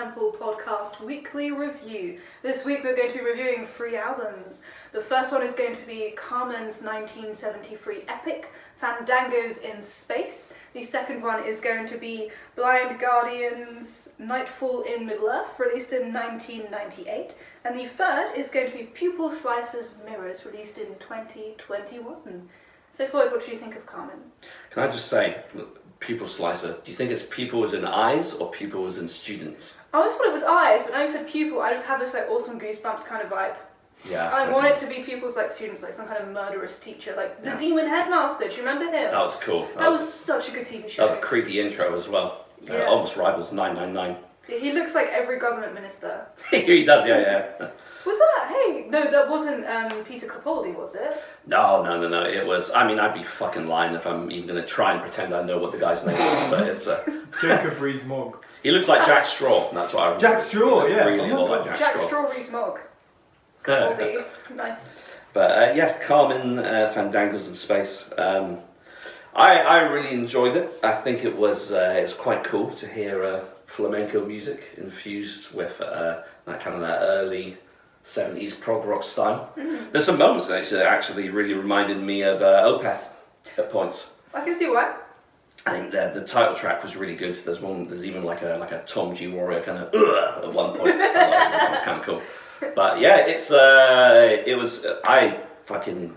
Temple podcast weekly review. This week we're going to be reviewing 3 albums. The first one is going to be Carmen's 1973 epic, Fandangoes in Space. The second one is going to be Blind Guardian's Nightfall in Middle-earth, released in 1998. And the third is going to be Pupil Slicer's Mirrors, released in 2021. So Floyd, what do you think of Carmen? Can I just say, Pupil Slicer, do you think it's pupil as in eyes or pupil as in students? I always thought it was eyes, but now you said pupil, I just have this like awesome Goosebumps kind of vibe. Yeah. I want it to be pupils like students, like some kind of murderous teacher, like the Demon Headmaster, do you remember him? That was cool. That was such a good TV show. That was a creepy intro as well. Yeah. Almost rivals 999. He looks like every government minister. He does, yeah. Was that? Hey, no, that wasn't Peter Capaldi, was it? No. It was, I mean, I'd be fucking lying if I'm even going to try and pretend I know what the guy's name is, but it's... Jacob Rees-Mogg. He looked like Jack Straw, that's what I remember. Jack Straw, yeah. Really a lot like Jack Straw Rees-Mogg. Nice. But yes, Carmen, Fandangoes in Space. I really enjoyed it. I think it was quite cool to hear flamenco music infused with that early 70s prog rock style. Mm-hmm. There's some moments that actually really reminded me of Opeth at points. I can see why. I think the title track was really good. There's even like a Tom G Warrior kind of at one point. That was kind of cool. But yeah, I fucking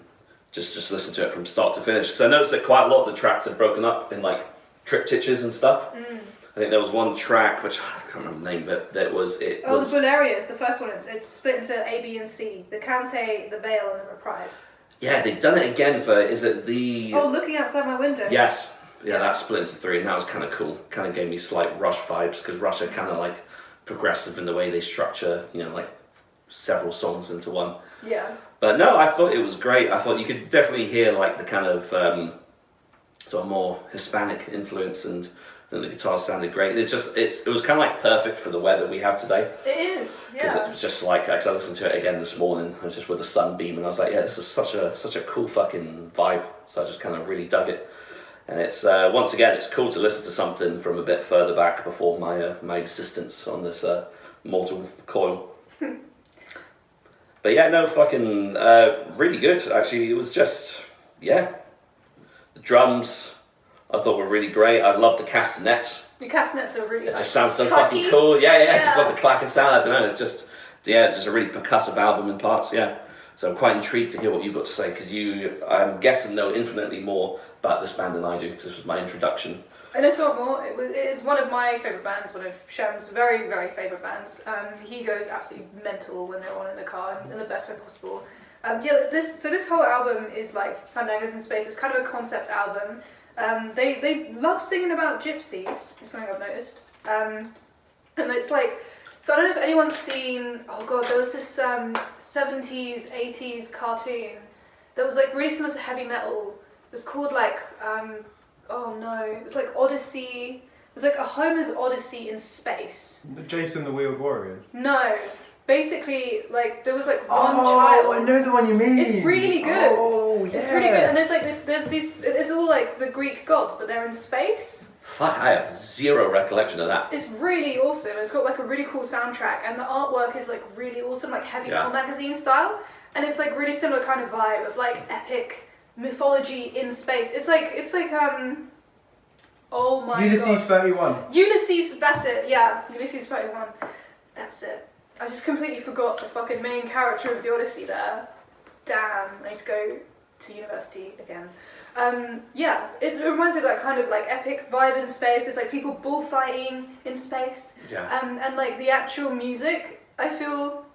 just listened to it from start to finish because I noticed that quite a lot of the tracks are broken up in like triptychs and stuff. Mm. I think there was one track which I can't remember the name of it. That was it. Oh, the Bulerias. The first one it's split into A, B, and C. The Cante, the Veil, and the Reprise. Yeah, they've done it again for. Is it the? Oh, Looking Outside My Window. Yes. Yeah, that split into 3, and that was kind of cool. Kind of gave me slight Rush vibes because Rush are kind of like progressive in the way they structure, like several songs into one. Yeah. But no, I thought it was great. I thought you could definitely hear like the kind of sort of more Hispanic influence, and then the guitar sounded great. It was kind of like perfect for the weather we have today. It is, yeah. Because it was just like, cause I listened to it again this morning. I was just with the sunbeam, and I was like, yeah, this is such a cool fucking vibe. So I just kind of really dug it. And it's once again, it's cool to listen to something from a bit further back before my existence on this mortal coil. But yeah, no, fucking really good. Actually, it was just the drums I thought were really great. I love the castanets. The castanets are really. It just sounds so fucking cool. Yeah. I just love the clacking sound. I don't know. It's just a really percussive album in parts. Yeah. So I'm quite intrigued to hear what you've got to say because I'm guessing, know infinitely more about this band than I do because this was my introduction. I know somewhat more. It is one of my favourite bands, one of Shem's very, very favourite bands. He goes absolutely mental when they're on in the car in the best way possible. This whole album is like Fandangoes in Space. It's kind of a concept album. They love singing about gypsies, is something I've noticed. And it's like, so I don't know if anyone's seen, oh god, there was this 70s, 80s cartoon that was like really similar to heavy metal. It was called like, it was like Odyssey. It was like a Homer's Odyssey in space. Jason the Wheeled Warriors. No, basically like there was like one child. Oh, I know the one you mean. It's really good. Oh, yeah. It's really good, and there's these. It's all like the Greek gods, but they're in space. Fuck, I have zero recollection of that. It's really awesome. It's got like a really cool soundtrack, and the artwork is like really awesome, like heavy metal magazine style, and it's like really similar kind of vibe of like epic mythology in space. It's like oh my god. Ulysses 31. Ulysses, that's it. Yeah, Ulysses 31. That's it. I just completely forgot the fucking main character of the Odyssey there. Damn, I need to go to university again. It reminds me of that kind of like epic vibe in space. It's like people bullfighting in space. Yeah. And like the actual music, I feel,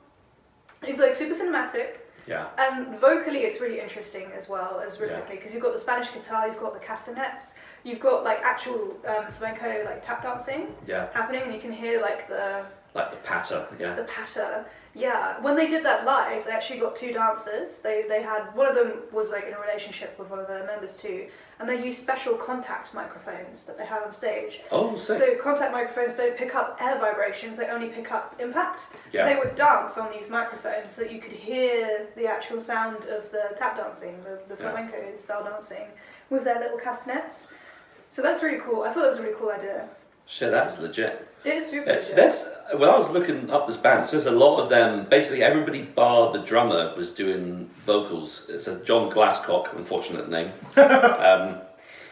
is like super cinematic. Yeah. And vocally it's really interesting as well as rhythmically because you've got the Spanish guitar, you've got the castanets, you've got like actual flamenco like tap dancing happening, and you can hear like the patter, The patter, yeah. When they did that live, they actually got 2 dancers. They had, one of them was like in a relationship with one of their members too, and they used special contact microphones that they had on stage. Oh, sick. So contact microphones don't pick up air vibrations, they only pick up impact. So they would dance on these microphones so that you could hear the actual sound of the tap dancing, the flamenco style dancing, with their little castanets. So that's really cool. I thought that was a really cool idea. Shit, that's legit. It is super It's, legit. there's, when I was looking up this band, so there's a lot of them, basically everybody bar the drummer was doing vocals. It's a John Glasscock, unfortunate name,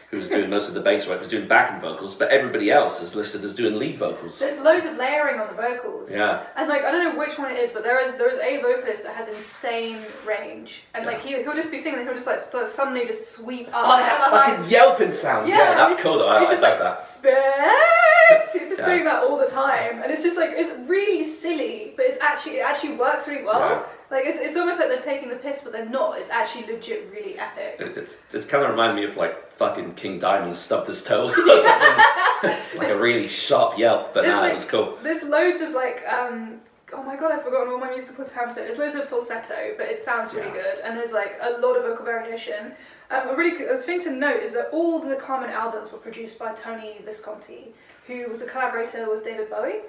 who was doing most of the bass work, was doing backing vocals, but everybody else is listed as doing lead vocals. There's loads of layering on the vocals. Yeah. And like I don't know which one it is, but there is a vocalist that has insane range, and like he'll just be singing, and he'll just like suddenly just sweep up. Oh, that fucking yelping sound. Yeah, that's cool though. I he's like just like that. Space. He's just doing that all the time, and it's just like it's really silly, but it actually works really well. Yeah. Like it's almost like they're taking the piss, but they're not. It's actually legit really epic. It kind of reminded me of like fucking King Diamond stubbed his toe or something. It's like a really sharp yelp, but it was cool. There's loads of like oh my god, I've forgotten all my musical terms. There's loads of falsetto, but it sounds really good, and there's like a lot of vocal variation. A really good thing to note is that all the Carmen albums were produced by Tony Visconti, who was a collaborator with David Bowie.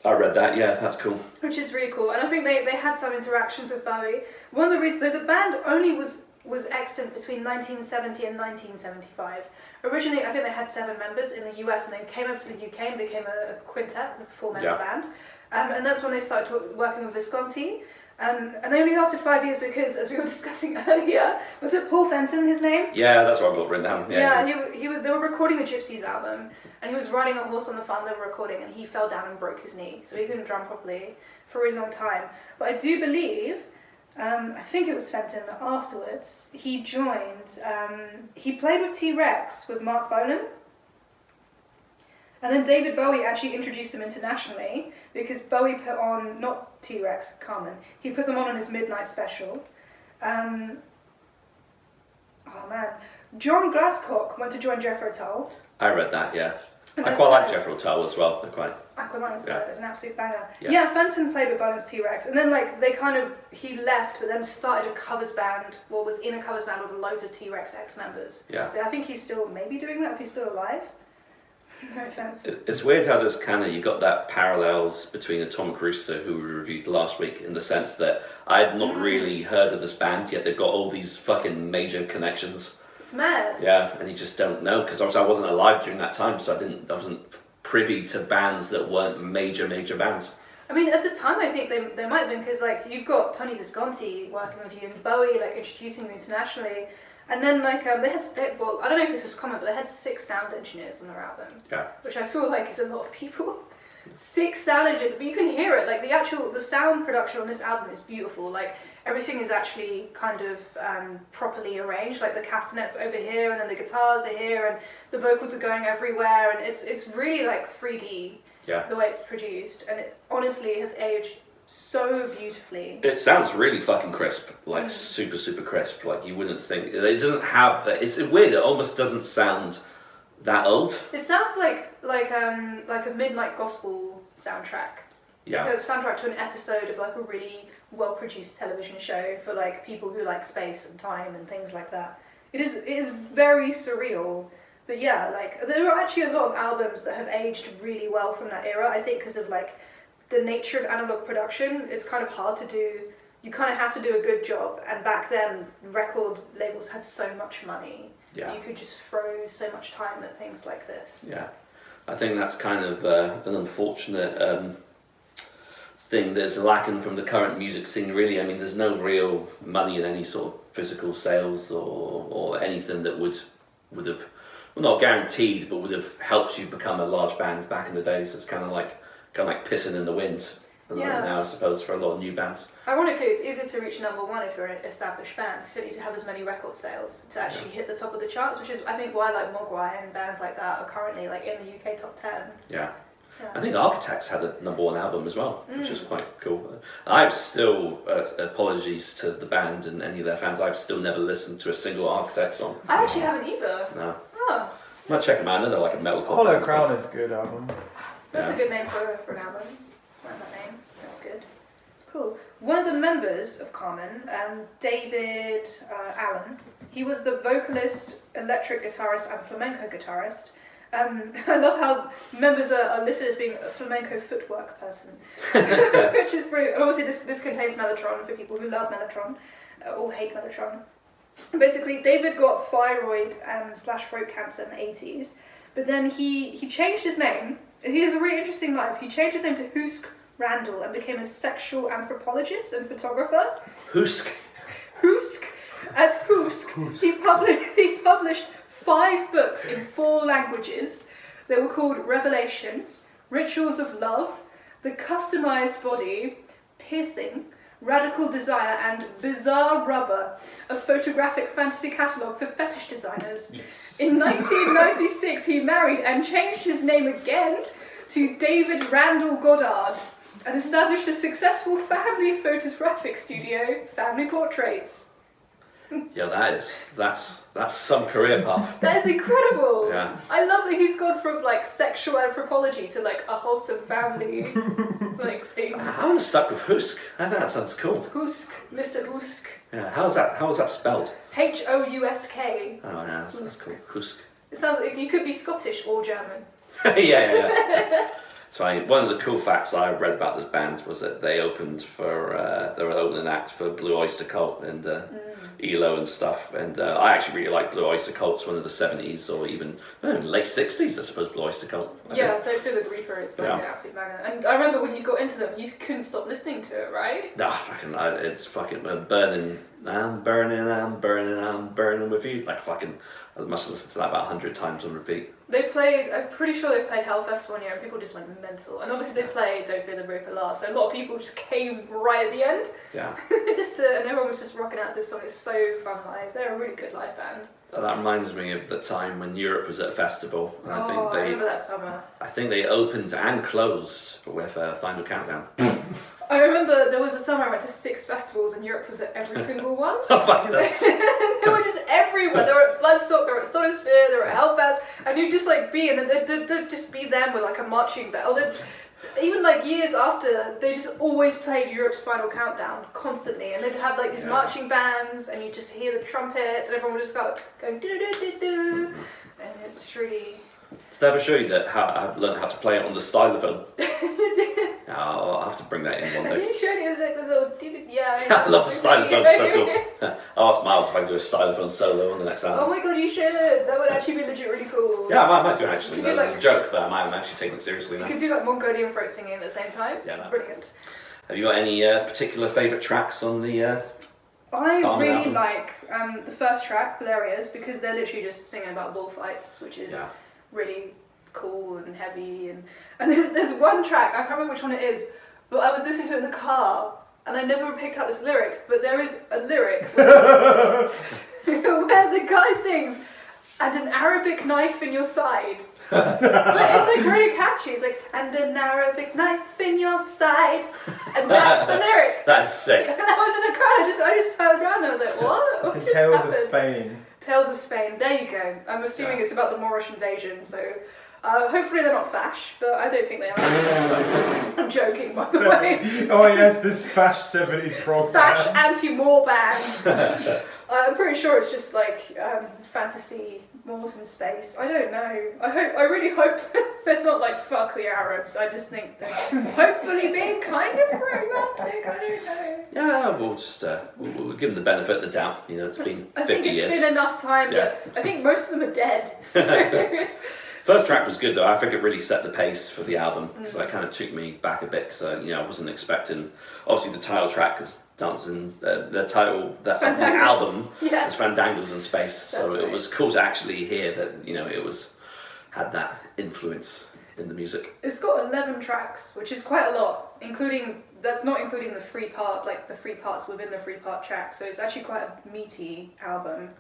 I read that, yeah, that's cool. Which is really cool, and I think they had some interactions with Bowie. One of the reasons, so the band only was extant between 1970 and 1975. Originally, I think they had 7 members in the US, and they came over to the UK and became a quintet, a 4-member band. And that's when they started working with Visconti. And they only lasted 5 years because, as we were discussing earlier, was it Paul Fenton, his name? Yeah, that's what I've got written down. He was. They were recording the Gypsies album, and he was riding a horse on the farm they were recording, and he fell down and broke his knee, so he couldn't drum properly for a really long time. But I do believe, I think it was Fenton that afterwards he joined. He played with T-Rex with Mark Bolan. And then David Bowie actually introduced them internationally because Bowie put on, not T-Rex, Carmen, he put them on his midnight special. Oh man. John Glasscock went to join Jethro Tull. I read that, yeah. And I quite like Jethro Tull as well. They're quite... Aqualung is an absolute banger. Yeah. Fenton played with Bolan's T-Rex, and then like he left, but then started a covers band, was in a covers band with loads of T-Rex ex-members. Yeah. So I think he's still maybe doing that if he's still alive. No offense. It's weird how there's kind of, you got that parallels between Atomic Rooster, who we reviewed last week, in the sense that I had not really heard of this band, yet they've got all these fucking major connections. It's mad. Yeah, and you just don't know, because obviously I wasn't alive during that time, so I wasn't privy to bands that weren't major bands. I mean, at the time, I think they might have been, because like you've got Tony Visconti working with you, and Bowie like introducing you internationally. And then, like, they had, well, I don't know if this was common, but they had 6 sound engineers on their album. Yeah. Which I feel like is a lot of people. 6 sound engineers, but you can hear it. Like, the sound production on this album is beautiful. Like, everything is actually kind of properly arranged. Like, the castanets are over here, and then the guitars are here, and the vocals are going everywhere, and it's really, like, 3D, the way it's produced. And it honestly has aged so beautifully. It sounds really fucking crisp, like super crisp. Like you wouldn't think it doesn't have. It's weird. It almost doesn't sound that old. It sounds like a midnight gospel soundtrack. Yeah. Like a soundtrack to an episode of like a really well produced television show for like people who like space and time and things like that. It is very surreal. But yeah, like there are actually a lot of albums that have aged really well from that era. I think because of like the nature of analog production, it's kind of hard to do. You kind of have to do a good job, and back then record labels had so much money. Yeah. You could just throw so much time at things like this. Yeah, I think that's kind of an unfortunate thing that's lacking from the current music scene, really. I mean, there's no real money in any sort of physical sales or anything that would have, well, not guaranteed, but would have helped you become a large band back in the days. It's kind of like pissing in the wind now, I suppose, for a lot of new bands. Ironically, it's easier to reach number 1 if you're an established band. You don't need to have as many record sales to actually hit the top of the charts, which is, I think, why like Mogwai and bands like that are currently like in the UK top 10. Yeah. I think Architects had a number 1 album as well, which is quite cool. I've still, apologies to the band and any of their fans, I've still never listened to a single Architects song. I actually haven't either. No. Oh. I might check them out. I know they're like a metalcore. Hollow Crown is a good album. That's a good name for an album. I like that name. That's good. Cool. One of the members of Carmen, David Allen, he was the vocalist, electric guitarist, and flamenco guitarist. I love how members are listed as being a flamenco footwork person, which is brilliant. And obviously this contains Mellotron for people who love Mellotron or hate Mellotron. Basically, David got thyroid / throat cancer in the 80s, but then he changed his name. He has a really interesting life. He changed his name to Husk Randall and became a sexual anthropologist and photographer. Husk. Husk. As Husk, he published 5 books in 4 languages. They were called Revelations, Rituals of Love, The Customized Body, Piercing, Radical Desire, and Bizarre Rubber, a photographic fantasy catalogue for fetish designers. Yes. In 1996, he married and changed his name again to David Randall Goddard and established a successful family photographic studio, Family Portraits. Yeah, that's some career path. That is incredible. Yeah. I love that he's gone from like sexual anthropology to like a wholesome family like thing. I was stuck with Husk. I think that sounds cool. Husk, Mr. Husk. Yeah, how was that spelled? Husk. Oh yeah, that's cool. Husk. It sounds like you could be Scottish or German. yeah. So one of the cool facts I read about this band was that they opened for they were opening act for Blue Oyster Cult and ELO and stuff, and I actually really like Blue Oyster Cult. It's one of the 70s or even late 60s, I suppose. Blue Oyster Cult. Don't Feel the Reaper is like an absolute magnet. And I remember when you got into them, you couldn't stop listening to it, right? It's fucking burning. I'm burning with you. Like fucking, I must have listened to that about 100 times on repeat. I'm pretty sure they played Hellfest one year and people just went mental. And obviously they played Don't Fear the Reaper last, so a lot of people just came right at the end. Yeah. And everyone was just rocking out to this song. It's so fun live. They're a really good live band. That reminds me of the time when Europe was at a festival. And I remember that summer. I think they opened and closed with Final Countdown. I remember there was a summer I went to 6 festivals and Europe was at every single one. Oh, fuck it. They were just everywhere. They were at Bloodstock, they were at Sonosphere, they were at Hellfest, and you'd just like be, and then they'd just be them with like a marching band. Even like years after, they just always played Europe's Final Countdown constantly, and they'd have like these marching bands, and you just hear the trumpets, and everyone would just go going do do do do, and it's just really. Did I ever show you that I've learned how to play it on the stylophone? I'll have to bring that in one day. You showed it as like the little yeah. I love the stylophone, it's so cool. I'll ask Miles if I can do a stylophone solo on the next album. Oh my god, you should! That would actually be legit really cool. Yeah, I might do actually. You That could was do, like, a joke, but I might have actually taken it seriously now. You could do like Mongolian throat singing at the same time. Yeah, brilliant. Have you got any particular favourite tracks on the I Carmen really album? like the first track, Hilarious, because they're literally just singing about bullfights, which is really cool and heavy. And there's one track, I can't remember which one it is, but I was listening to it in the car, and I never picked up this lyric, but there is a lyric where the guy sings, and an Arabic knife in your side. But it's like really catchy. It's like, and an Arabic knife in your side. And that's the lyric. That's sick. And I was in a car, I just turned around and I was like, what? What It's just in Tales happened? of Spain. Tales of Spain, there you go. I'm assuming it's about the Moorish invasion, so hopefully they're not fash, but I don't think they are. I'm joking, by the way. Oh yes, this fash 70s rock Fash band. anti-Moor band. I'm pretty sure it's just like fantasy Moors in space. I don't know. I really hope they're not like fuck the Arabs. I just think they're hopefully being kind of romantic. I don't know. Yeah, we'll just we'll give them the benefit of the doubt. You know, it's been 50 I think it's years. been enough time that I think most of them are dead. So. First track was good though. I think it really set the pace for the album because that kind of took me back a bit. Because I wasn't expecting. Obviously, the title track is dancing. The title, the album is Fandangoes in Space. So it was cool to actually hear that it had that influence in the music. It's got 11 tracks, which is quite a lot. That's not including the free part, like the free parts within the 3-part track. So it's actually quite a meaty album.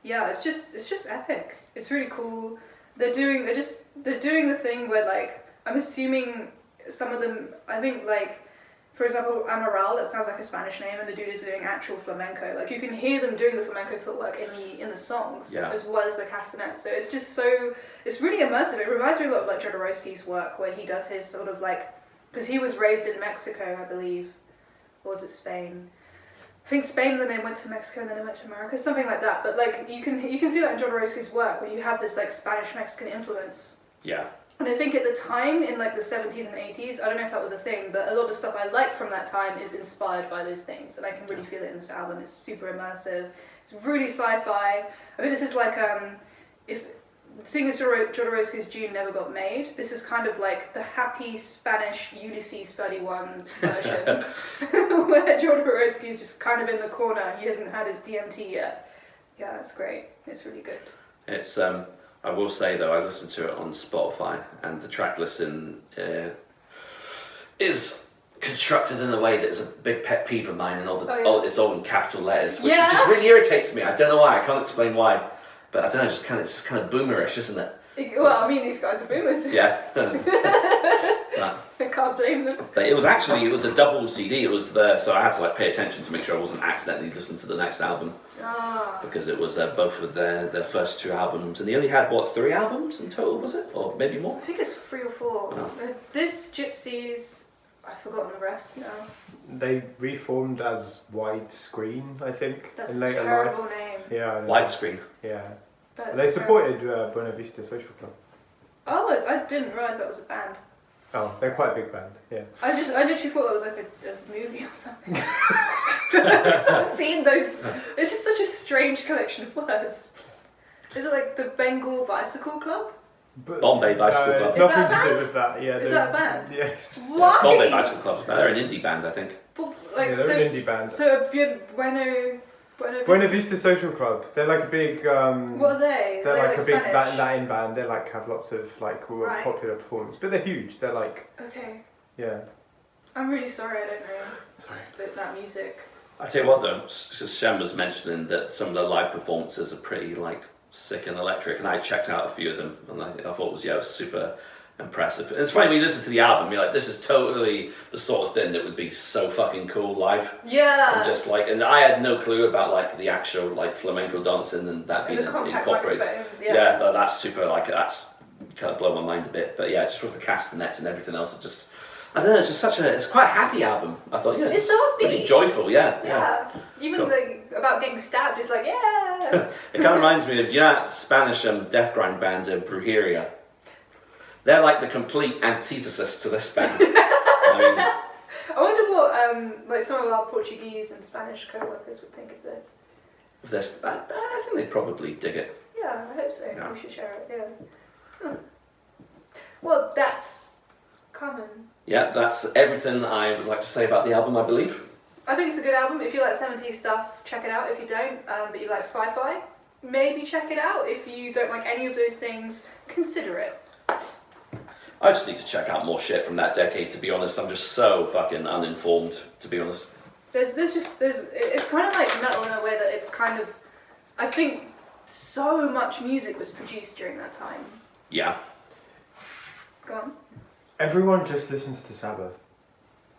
It's just epic. It's really cool. They're doing the thing where like I'm assuming some of them. I think like for example Amaral, that sounds like a Spanish name, and the dude is doing actual flamenco. Like you can hear them doing the flamenco footwork in the songs as well as the castanets. So it's really immersive. It reminds me a lot of like Jodorowsky's work where he does his sort of like because he was raised in Mexico, I believe, or was it Spain? I think Spain, then they went to Mexico, and then they went to America, something like that. But like you can see that in Jodorowsky's work, where you have this like Spanish-Mexican influence. Yeah. And I think at the time, in like the 70s and 80s, I don't know if that was a thing, but a lot of stuff I like from that time is inspired by those things, and I can really feel it in this album. It's super immersive. It's really sci-fi. I mean, this is like if seeing as Jodorowsky's Dune never got made, this is kind of like the happy Spanish Ulysses 31 version, where Jodorowsky's just kind of in the corner. He hasn't had his DMT yet. Yeah, that's great. It's really good. It's I will say though, I listened to it on Spotify, and the track listing is constructed in a way that is a big pet peeve of mine, and it's all in capital letters, which just really irritates me. I don't know why. I can't explain why, but I don't know. It's just kind of boomerish, isn't it? Well, I mean, these guys are boomers. Yeah. I can't blame them. But it was a double CD. It was so I had to like pay attention to make sure I wasn't accidentally listening to the next album. Because it was both of their first 2 albums, and they only had 3 albums in total, was it, or maybe more? I think it's 3 or 4. Oh. This Gypsies, I've forgotten the rest now. They reformed as Widescreen, I think. That's in a later terrible life. name. Yeah. I know. Widescreen. Yeah. That's They supported Buena Vista Social Club. Oh, I didn't realise that was a band. Oh, they're quite a big band. Yeah. I literally thought that was like a movie or something. Because I've seen those. It's just such a strange collection of words. Is it like the Bengal Bicycle Club? But, Bombay Bicycle Club. It's Is nothing that a to do band? with that. Yeah. Is that a band? Yes. Why? Bombay Bicycle Club. They're an indie band, I think. Well, like, Yeah, they're an indie band. So Buena Vista Social Club. They're like a big. What are they? They're like a big Spanish? Latin band. They like have lots of like Right. popular performance, but they're huge. They're like Okay. yeah. I'm really sorry I don't know that music. I tell you what though, because Shem was mentioning that some of the live performances are pretty like sick and electric, and I checked out a few of them, and I thought it was super impressive. And it's funny when you listen to the album, you're like, this is totally the sort of thing that would be so fucking cool live. Yeah. And just like, and I had no clue about like the actual like flamenco dancing and that being the contact incorporated. microphones, Yeah, that's super. Like that's kind of blown my mind a bit. But yeah, just with the castanets and everything else, it just. I don't know, it's just it's quite a happy album. I thought, It's so upbeat. really joyful, yeah. Yeah. Even Cool. like about getting stabbed, it's like, yeah. It kind of reminds me of, do you know that Spanish death grind band, Brujeria? They're like the complete antithesis to this band. I wonder what like some of our Portuguese and Spanish co-workers would think of this. I think they'd probably dig it. Yeah, I hope so. Yeah. We should share it, yeah. Well, that's Carmen. Yeah, that's everything I would like to say about the album, I believe. I think it's a good album. If you like 70s stuff, check it out. If you don't, but you like sci-fi, maybe check it out. If you don't like any of those things, consider it. I just need to check out more shit from that decade, to be honest. I'm just so fucking uninformed, to be honest. It's kind of like metal in a way that it's kind of, I think so much music was produced during that time. Yeah. Go on. Everyone just listens to Sabbath.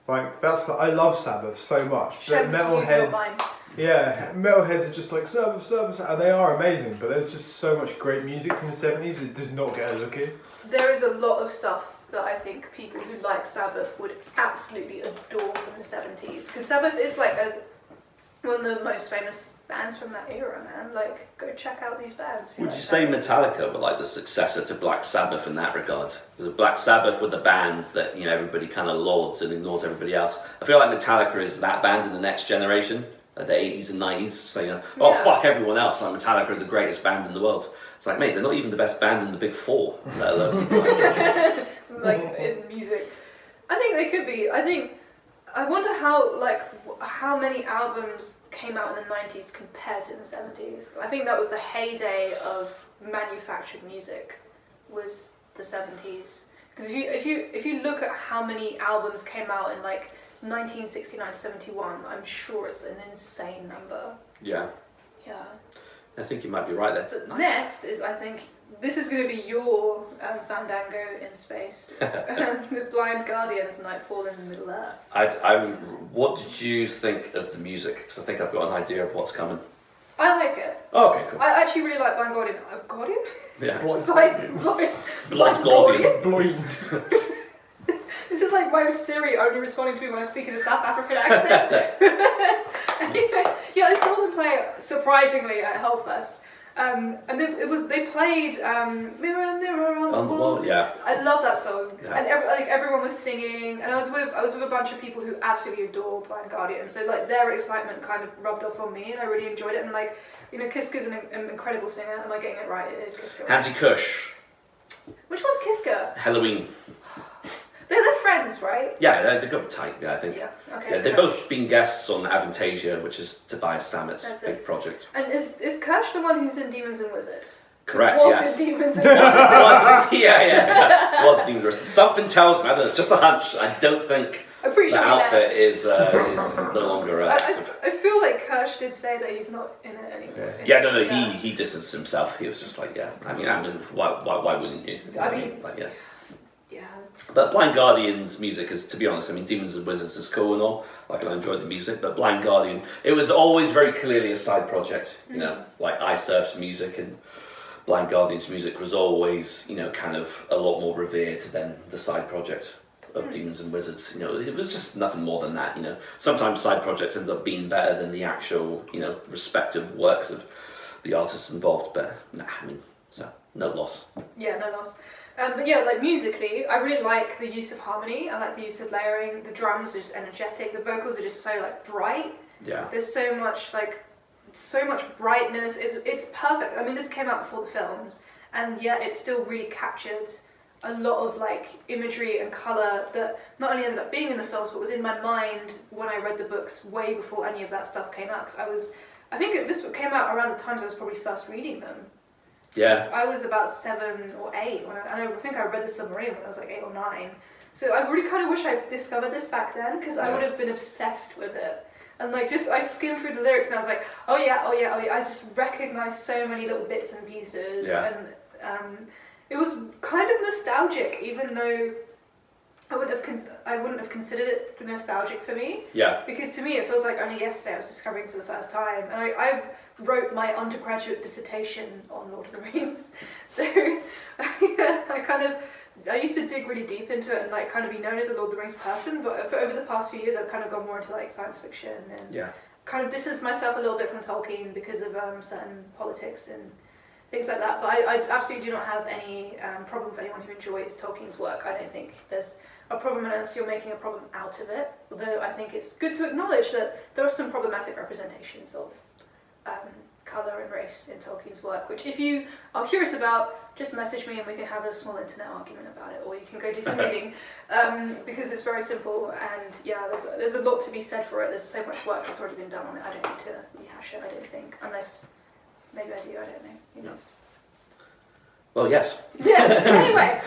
Like I love Sabbath so much. Shem's views, not mine. Yeah, metalheads are just like Sabbath, and they are amazing. But there's just so much great music from the 70s that does not get a look in. There is a lot of stuff that I think people who like Sabbath would absolutely adore from the 70s. Because Sabbath is like one of the most famous bands from that era, man. Like, go check out these bands. Would you say Metallica were like the successor to Black Sabbath in that regard? Because Black Sabbath were the bands that, you know, everybody kind of lauds and ignores everybody else. I feel like Metallica is that band in the next generation, like the 80s and 90s. So, you know, fuck everyone else. Like, Metallica are the greatest band in the world. It's like, mate, they're not even the best band in the Big Four, let alone. like in music. I think they could be. I wonder how many albums came out in the 90s compared to the 70s. I think that was the heyday of manufactured music, was the 70s. Because if you look at how many albums came out in like 1969 to 71, I'm sure it's an insane number. Yeah. Yeah. I think you might be right there. But next is, I think, this is going to be your Fandango in space. The Blind Guardians, Nightfall in the Middle Earth. What did you think of the music? Because I think I've got an idea of what's coming. I like it. Oh, okay, cool. I actually really like Blind Guardian. Guardian? Yeah. Blind Guardian. Blind. This is like my Siri only responding to me when I speak in a South African accent. Anyway, yeah, I saw them play surprisingly at Hellfest. And they played Mirror, Mirror on the Wall. Yeah. I love that song. Yeah. And everyone was singing, and I was with a bunch of people who absolutely adore Blind Guardian, so like their excitement kind of rubbed off on me, and I really enjoyed it. And like, you know, Kiska's an incredible singer. Am I getting it right? It is Kiska. Hansi Kush. Which one's Kiska? Halloween. They're friends, right? Yeah, they're good tight. Yeah, I think. Yeah. Okay. Yeah, they've both been guests on Avantasia, which is Tobias Sammet's That's big it. project. And is Kirsch the one who's in Demons and Wizards? Correct. Was Yes. in Demons and Yeah. Was Demon Wizards. Something tells me. I don't know. It's just a hunch. I don't think I'm pretty the sure he outfit left. is no longer active. I feel like Kirsch did say that he's not in it anymore. Yeah, no, he distanced himself. He was just like, yeah. I mean, why wouldn't you? I mean, like, yeah. Yeah. But Blind Guardian's music is, to be honest, I mean, Demons and Wizards is cool and all. Like, and I enjoyed the music, but Blind Guardian, it was always very clearly a side project. You know, like iSurf's music and Blind Guardian's music was always, you know, kind of a lot more revered than the side project of Demons and Wizards. You know, it was just nothing more than that. You know, sometimes side projects ends up being better than the actual, you know, respective works of the artists involved. But nah, I mean, so no loss. Yeah, no loss. But yeah, like musically, I really like the use of harmony. I like the use of layering. The drums are just energetic. The vocals are just so like bright. Yeah. There's so much brightness. It's perfect. I mean, this came out before the films, and yet it still really captured a lot of like imagery and color that not only ended up being in the films, but was in my mind when I read the books way before any of that stuff came out. Because I think this came out around the times I was probably first reading them. Yeah. I was about 7 or 8 when I think I read the Silmarillion when I was like 8 or 9. So I really kind of wish I discovered this back then, because I would have been obsessed with it. And like I skimmed through the lyrics and I was like, oh yeah. I just recognized so many little bits and pieces. Yeah. And it was kind of nostalgic, even though I wouldn't have considered it nostalgic for me. Yeah. Because to me it feels like only yesterday I was discovering for the first time. And I wrote my undergraduate dissertation on Lord of the Rings. So I used to dig really deep into it and like kind of be known as a Lord of the Rings person, but over the past few years I've kind of gone more into like science fiction and kind of distanced myself a little bit from Tolkien because of certain politics and things like that. But I absolutely do not have any problem with anyone who enjoys Tolkien's work. I don't think there's a problem unless you're making a problem out of it, although I think it's good to acknowledge that there are some problematic representations of colour and race in Tolkien's work, which if you are curious about, just message me and we can have a small internet argument about it, or you can go do some reading, because it's very simple, and yeah, there's a lot to be said for it. There's so much work that's already been done on it. I don't need to rehash it, I don't think, unless maybe I do, I don't know, who knows. Well, yes. Yeah, anyway,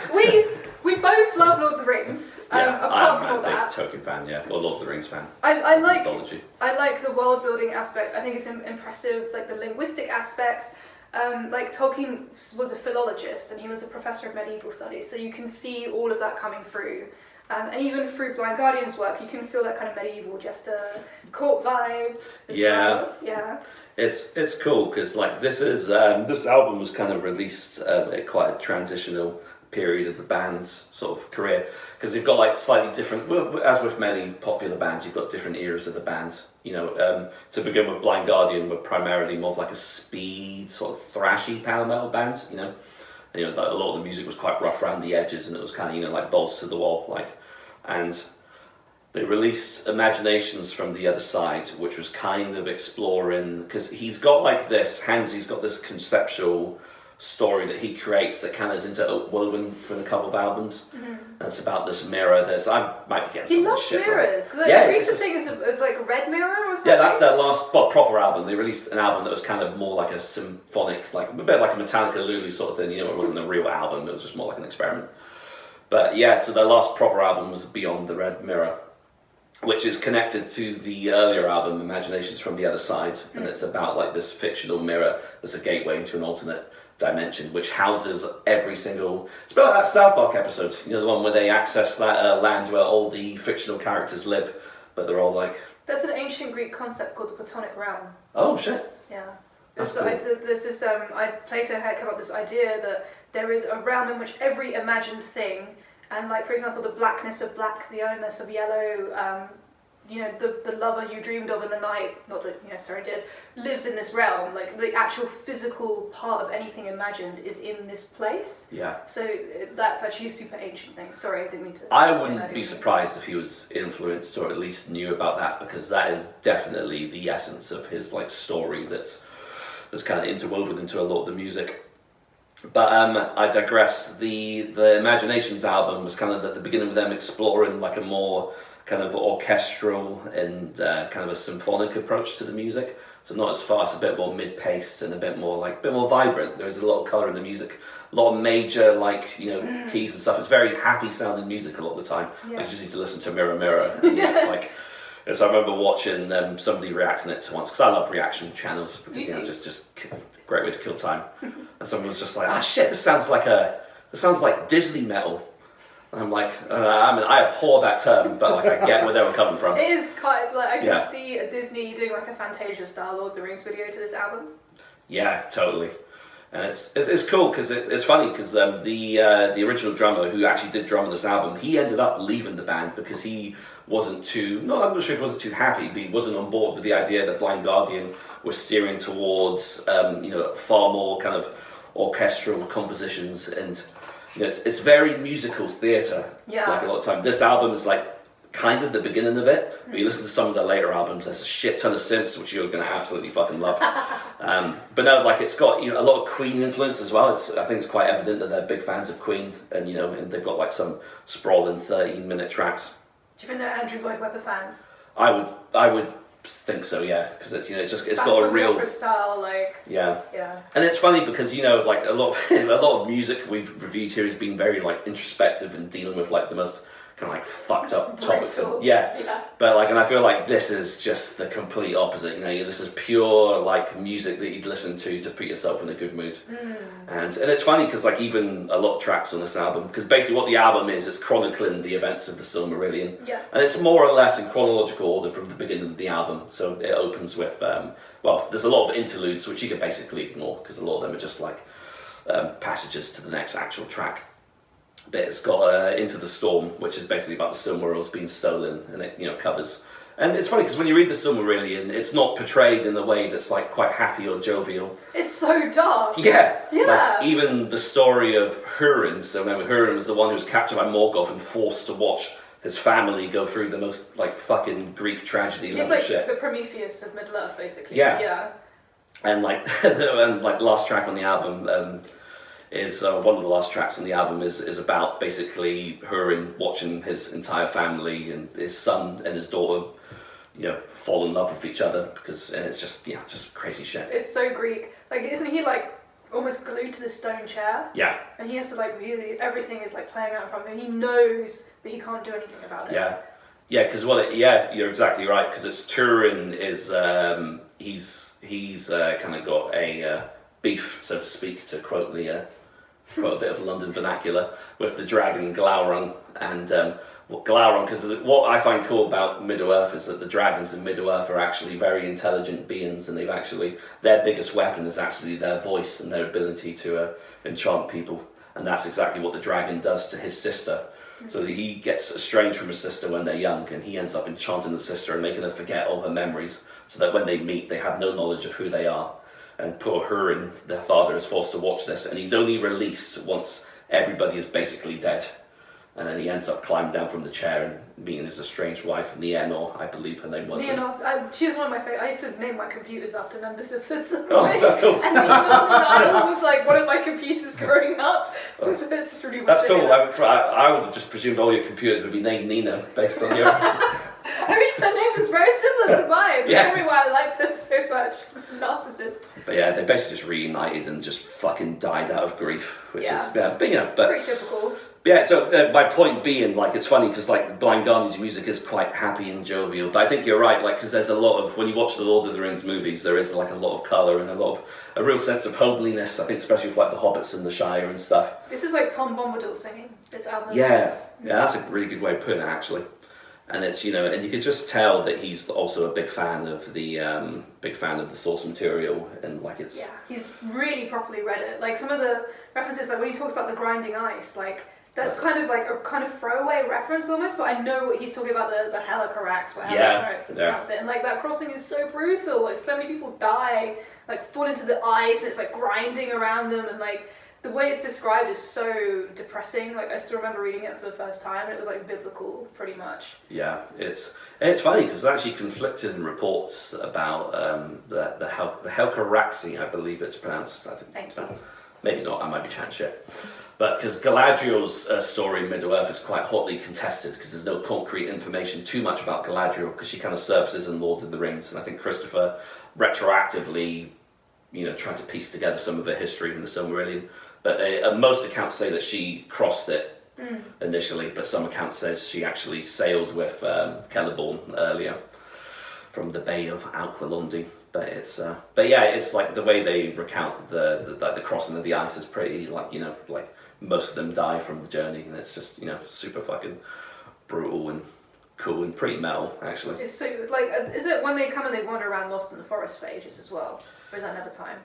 we both love Lord of the Rings, apart from all I'm a that. big Tolkien fan, yeah, or Lord of the Rings fan. I like Mythology. I like the world building aspect. I think it's impressive, like the linguistic aspect. Like Tolkien was a philologist and he was a professor of medieval studies, so you can see all of that coming through. And even through Blind Guardian's work, you can feel that kind of medieval jester court vibe as well. Yeah. It's cool because like this album was kind of released at quite a transitional period of the band's sort of career, because they've got like slightly different, as with many popular bands, you've got different eras of the band. You know, to begin with, Blind Guardian were primarily more of like a speed sort of thrashy power metal band. You know, a lot of the music was quite rough around the edges, and it was kind of like balls to the wall, like, and they released Imaginations from the Other Side, which was kind of exploring, because he's got like this, Hansi's got this conceptual story that he creates that kind of is interwoven from a couple of albums. And it's about this mirror. I might be getting some of this shit mirrors, because right. the recent thing is like a red mirror or something. Yeah, that's their last proper album. They released an album that was kind of more like a symphonic, like a bit like a Metallica Lulu sort of thing. You know, it wasn't a real album. It was just more like an experiment. But yeah, so their last proper album was Beyond the Red Mirror, which is connected to the earlier album, Imaginations from the Other Side, and it's about like this fictional mirror that's a gateway into an alternate dimension, which houses every single... It's about that South Park episode, you know, the one where they access that land where all the fictional characters live, but they're all like... That's an ancient Greek concept called the Platonic realm. Oh, shit. Yeah. That's cool. There's this, Plato had come up with this idea that there is a realm in which every imagined thing, and like, for example, the blackness of black, the yellowness of yellow, the lover you dreamed of in the night, not that Starry did, lives in this realm. Like the actual physical part of anything imagined is in this place. Yeah. So that's actually a super ancient thing. Sorry, I didn't mean to. I wouldn't be surprised if he was influenced or at least knew about that, because that is definitely the essence of his like story that's kind of interwoven into a lot of the music. But I digress. The Imaginations album was kind of at the beginning of them exploring like a more kind of orchestral and kind of a symphonic approach to the music. So not as fast, a bit more mid-paced and a bit more vibrant. There's a lot of colour in the music, a lot of major keys and stuff. It's very happy sounding music a lot of the time. Yeah. I just need to listen to Mirror Mirror. And it's like, so I remember watching somebody reacting it to once, because I love reaction channels because just great way to kill time. And someone was just like, "Ah, shit, this sounds like Disney metal." And I'm like, I abhor that term, but like I get where they were coming from. It is kind of like I can see a Disney doing like a Fantasia style Lord of the Rings video to this album. Yeah, totally. And it's cool because it's funny because the original drummer who actually did drum on this album, he ended up leaving the band because he wasn't too, I'm not sure if he wasn't too happy, but he wasn't on board with the idea that Blind Guardian was steering towards far more kind of orchestral compositions, and it's very musical theatre. Yeah. Like a lot of time. This album is like kind of the beginning of it, but you listen to some of the later albums, there's a shit ton of synths which you're going to absolutely fucking love. But no, like it's got a lot of Queen influence as well. I think it's quite evident that they're big fans of Queen, and and they've got like some sprawling 13-minute tracks. Do you think they're Andrew Lloyd Webber fans? I would think so, yeah, because it's it's got a real opera style, yeah. And it's funny because like a lot of music we've reviewed here has been very like introspective and dealing with like the most kind of like fucked up topics. But like, and I feel like this is just the complete opposite. This is pure like music that you'd listen to put yourself in a good mood. And it's funny because like even a lot of tracks on this album, because basically what the album is, it's chronicling the events of the Silmarillion. Yeah. And it's more or less in chronological order from the beginning of the album. So it opens with there's a lot of interludes which you can basically ignore because a lot of them are just like passages to the next actual track. But it's got Into the Storm, which is basically about the Silmarils being stolen, and it covers. And it's funny because when you read the Silmarillion, it's not portrayed in the way that's like quite happy or jovial. It's so dark. Yeah. Like even the story of Húrin. So remember, Húrin was the one who was captured by Morgoth and forced to watch his family go through the most like fucking Greek tragedy. He's like the Prometheus of Middle Earth, basically. Yeah. And like the last track on the album. Is one of the last tracks on the album is about basically Húrin watching his entire family and his son and his daughter, fall in love with each other and it's just crazy shit. It's so Greek. Like, isn't he like almost glued to the stone chair? Yeah. And he has to like really, everything is like playing out in front of him. He knows that he can't do anything about it. Yeah. Yeah, because you're exactly right. Because it's Turin is he's kind of got a beef, so to speak, to quote a bit of London vernacular, with the dragon Glaurung. And Glaurung, because what I find cool about Middle-earth is that the dragons in Middle-earth are actually very intelligent beings, and their biggest weapon is actually their voice and their ability to enchant people. And that's exactly what the dragon does to his sister. So he gets estranged from his sister when they're young, and he ends up enchanting the sister and making her forget all her memories, so that when they meet, they have no knowledge of who they are. And poor Húrin, their father, is forced to watch this, and he's only released once everybody is basically dead. And then he ends up climbing down from the chair and meeting his estranged wife, Nienor, I believe her name was. Nienor, she was one of my favourites. I used to name my computers after members of this. Oh, that's cool. And Nienor was like one of my computers growing up. So it's just really That's cool. I would have just presumed all your computers would be named Nina based on your... I mean, her name was very similar to mine. It's probably why I liked her so much. It's a narcissist. But yeah, they basically just reunited and just fucking died out of grief, which is pretty typical. Yeah, so my point being, like, it's funny because like Blind Guardian's music is quite happy and jovial, but I think you're right, like, because there's a lot of, when you watch the Lord of the Rings movies, there is like a lot of colour and a real sense of homeliness. I think especially with like the Hobbits and the Shire and stuff. This is like Tom Bombadil singing this album. Yeah, that's a really good way of putting it, actually. And it's and you could just tell that he's also a big fan of the source material, and like it's he's really properly read it. Like some of the references, like when he talks about the grinding ice, like That's kind of like a kind of throwaway reference almost, but I know what he's talking about, the Helicarax, whatever pronounce it. And like that crossing is so brutal, like so many people die, like fall into the ice and it's like grinding around them, and like the way it's described is so depressing. Like I still remember reading it for the first time and it was like biblical pretty much. Yeah, it's funny because it's actually conflicted in reports about the Helcaraxi, I believe it's pronounced. I think. Thank you. Maybe not, I might be chatting shit. But because Galadriel's story in Middle-earth is quite hotly contested because there's no concrete information too much about Galadriel because she kind of surfaces in Lord of the Rings. And I think Christopher retroactively, tried to piece together some of her history in the Silmarillion. But most accounts say that she crossed it initially, but some accounts says she actually sailed with Celeborn earlier from the Bay of Alqualondi. But it's like the way they recount the crossing of the ice is pretty like most of them die from the journey, and it's just super fucking brutal and cool and pretty metal actually. It's so like is it when they come and they wander around lost in the forest for ages as well, or is that another time?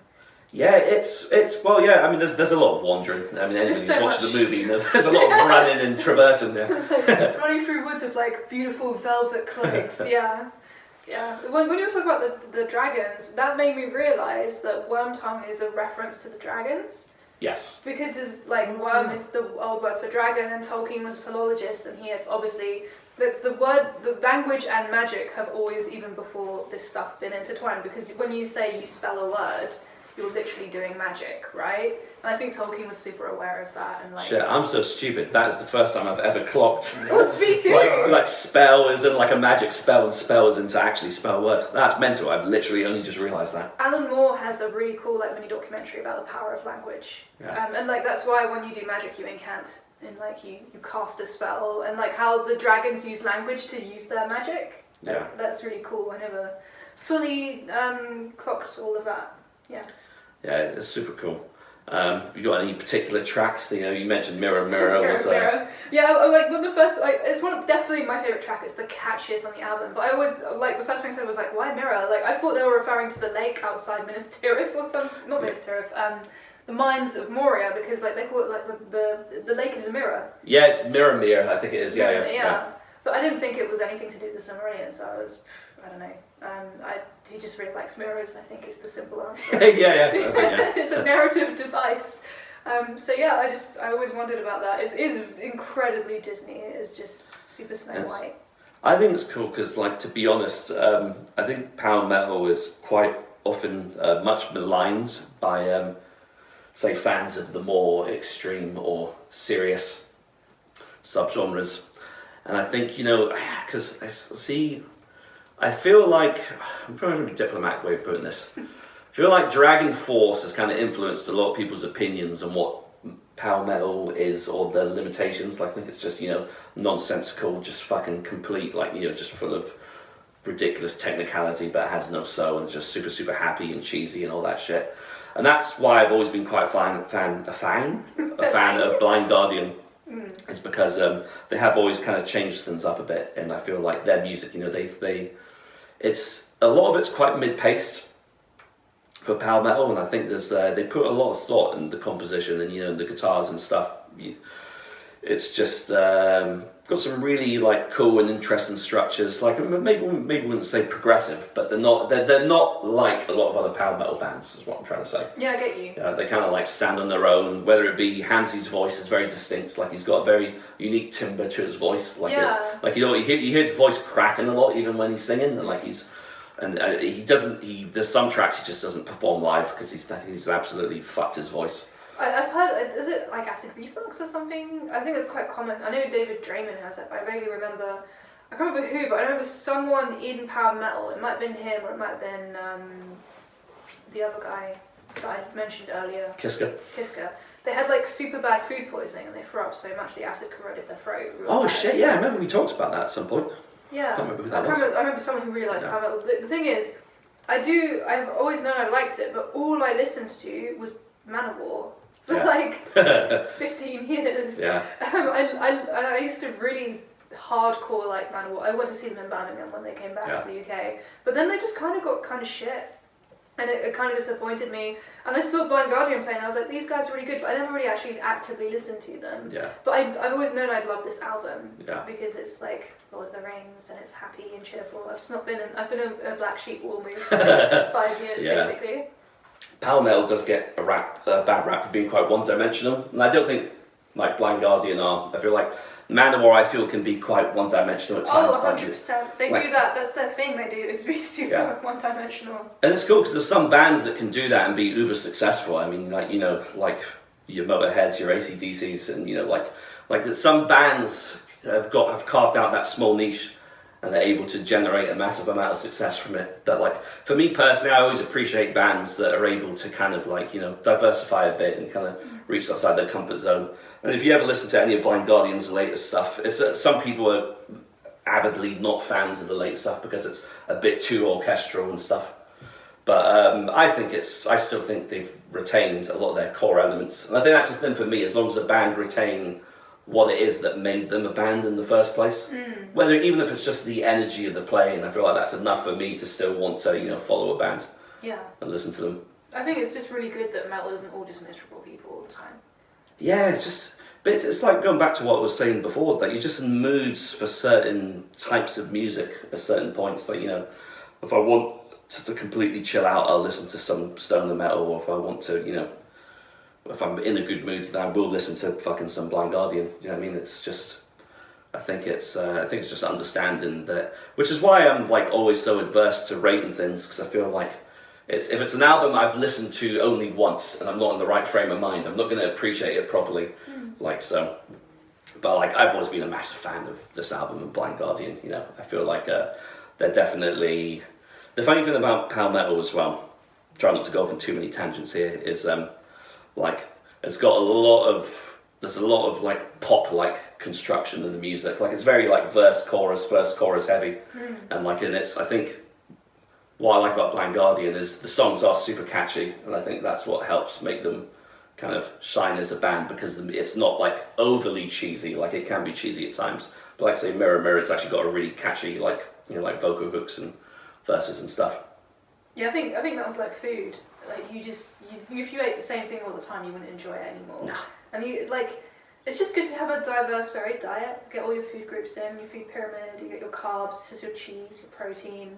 Yeah, it's well, yeah. I mean, there's a lot of wandering. I mean, anybody who's watching the movie, there's a lot of running and traversing there. Running through woods with like beautiful velvet cloaks, yeah. Yeah, when you were talking about the dragons, that made me realise that Wormtongue is a reference to the dragons. Yes. Because it's like worm is the old word for dragon, and Tolkien was a philologist, and he has obviously the language and magic have always, even before this stuff, been intertwined. Because when you say you spell a word, you're literally doing magic, right? And I think Tolkien was super aware of that. And like, shit, I'm so stupid. That is the first time I've ever clocked. Oh, me too. like spell is in like a magic spell, and spell is in to actually spell words. That's mental. I've literally only just realised that. Alan Moore has a really cool like mini documentary about the power of language. Yeah. And like that's why when you do magic, you incant. And like you cast a spell, and like how the dragons use language to use their magic. Yeah. That's really cool. I never fully clocked all of that. Yeah. Yeah, it's super cool. You got any particular tracks? You mentioned Mirror Mirror. Mirror. Yeah, like the first, like it's definitely my favorite track. It's the catchiest on the album. But I always like the first thing I said was like, why Mirror? Like I thought they were referring to the lake outside Minas Tirith or something. Not Minas Tirith. The mines of Moria, because like they call it like the lake is a mirror. Yeah, it's Mirror Mirror. I think it is. Yeah. But I didn't think it was anything to do with the Silmarillion, so I don't know. He just really likes mirrors. I think it's the simple answer. yeah. It's a narrative device. So yeah, I always wondered about that. It is incredibly Disney. It is just super Snow White. I think it's cool because, like, to be honest, I think power metal is quite often much maligned by, say, fans of the more extreme or serious subgenres. And I think, because I feel like, I'm probably going to be a diplomatic way of putting this. I feel like Dragging Force has kind of influenced a lot of people's opinions on what power metal is, or the limitations. Like, I think it's just, nonsensical, just fucking complete, like, just full of ridiculous technicality, but has no soul, and just super, super happy and cheesy and all that shit. And that's why I've always been quite a fan of Blind Guardian. It's because they have always kind of changed things up a bit, and I feel like their music, it's a lot of it's quite mid-paced for power metal, and I think there's they put a lot of thought in the composition and the guitars and stuff. It's just got some really like cool and interesting structures. Like maybe wouldn't say progressive, but they're not like a lot of other power metal bands. Is what I'm trying to say. Yeah, I get you. They kind of like stand on their own. Whether it be Hansi's voice is very distinct. Like he's got a very unique timbre to his voice. Like you hear his voice cracking a lot even when he's singing, and like there's some tracks he just doesn't perform live because he's absolutely fucked his voice. I've heard, is it like acid reflux or something? I think it's quite common. I know David Draymond has it, but I vaguely remember, I can't remember who, but I remember someone in power metal, it might have been him, or it might have been the other guy that I mentioned earlier. Kiska. They had like super bad food poisoning and they threw up so much the acid corroded their throat. Oh shit, yeah, I remember we talked about that at some point. Yeah. I can't remember who that was. I remember someone who really liked power metal. The thing is, I've always known I liked it, but all I listened to was Manowar. For like 15 years. Yeah. I used to really hardcore like Manowar. I went to see them in Birmingham when they came back to the UK. But then they just kind of got kind of shit. And it kind of disappointed me. And I saw Blind Guardian play, and I was like, these guys are really good, but I never really actually actively listened to them. Yeah. But I've always known I'd love this album. Yeah. Because it's like Lord of the Rings, and it's happy and cheerful. I've been in a Black Sheep war movie for like 5 years, basically. Power metal does get a bad rap for being quite one-dimensional, and I don't think like Blind Guardian are. I feel like Manowar, I feel, can be quite one-dimensional at times. Oh, 100%. They do that. That's their thing. They do is be super one-dimensional. And it's cool because there's some bands that can do that and be uber successful. I mean, like like your Motorheads, your AC/DCs, and like some bands have carved out that small niche, and they're able to generate a massive amount of success from it. But like for me personally, I always appreciate bands that are able to kind of like diversify a bit and kind of reach outside their comfort zone. And if you ever listen to any of Blind Guardian's latest stuff, it's some people are avidly not fans of the late stuff because it's a bit too orchestral and stuff. But I still think they've retained a lot of their core elements, and I think that's the thing for me. As long as a band retain what it is that made them a band in the first place, even if it's just the energy of the playing, I feel like that's enough for me to still want to follow a band and listen to them. I think it's just really good that metal isn't all just miserable people all the time. Yeah, it's like going back to what I was saying before, that you're just in moods for certain types of music at certain points. Like, if I want to completely chill out, I'll listen to some stoner metal, or if I want to, if I'm in a good mood, then I will listen to fucking some Blind Guardian. You know what I mean? It's just, I think it's just understanding that, which is why I'm like always so adverse to rating things, because I feel like if it's an album I've listened to only once and I'm not in the right frame of mind, I'm not going to appreciate it properly, like so. But like I've always been a massive fan of this album and Blind Guardian. I feel like they're definitely the funny thing about power metal as well. Try not to go off on too many tangents here. Is like it's got there's a lot of like pop like construction in the music. Like it's very like verse chorus heavy, and like in I think. What I like about Blind Guardian is the songs are super catchy, and I think that's what helps make them kind of shine as a band, because it's not like overly cheesy. Like it can be cheesy at times, but like say Mirror Mirror, it's actually got a really catchy like vocal hooks and verses and stuff. Yeah, I think that was like food. Like if you ate the same thing all the time, you wouldn't enjoy it anymore. No. And it's just good to have a diverse, varied diet. Get all your food groups in, your food pyramid. You get your carbs, this is your cheese, your protein.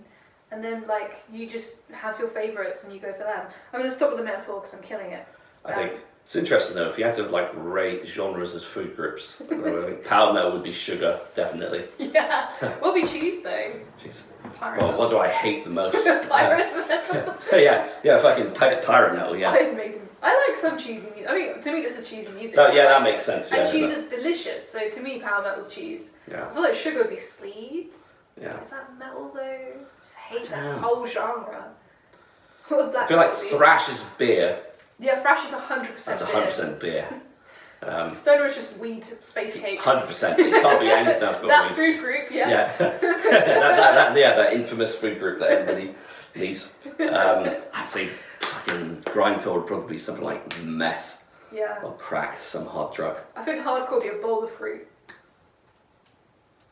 And then, you just have your favourites and you go for them. I'm going to stop with the metaphor because I'm killing it. I think it's interesting though, if you had to rate genres as food groups, I think power metal would be sugar, definitely. Yeah. What would be cheese though? Cheese. Pirate well, what do I hate the most? Pirate metal. yeah, fucking pirate metal, yeah. Iron Maiden. I like some cheesy music. I mean, to me this is cheesy music. Oh, yeah, that makes sense. And cheese is delicious, so to me power metal's cheese. Yeah. I feel like sugar would be sleeves. Yeah. Is that metal though? I just hate that whole genre. I feel like thrash is beer. Yeah, thrash is 100% That's beer. 100% beer. Stoner is just weed space cakes. 100%. It can't be anything else but that weed. food group, yes. Yeah. that infamous food group that everybody needs. I'd say fucking grindcore would probably be something like meth. Yeah. Or crack, some hard drug. I think hardcore would be a bowl of fruit.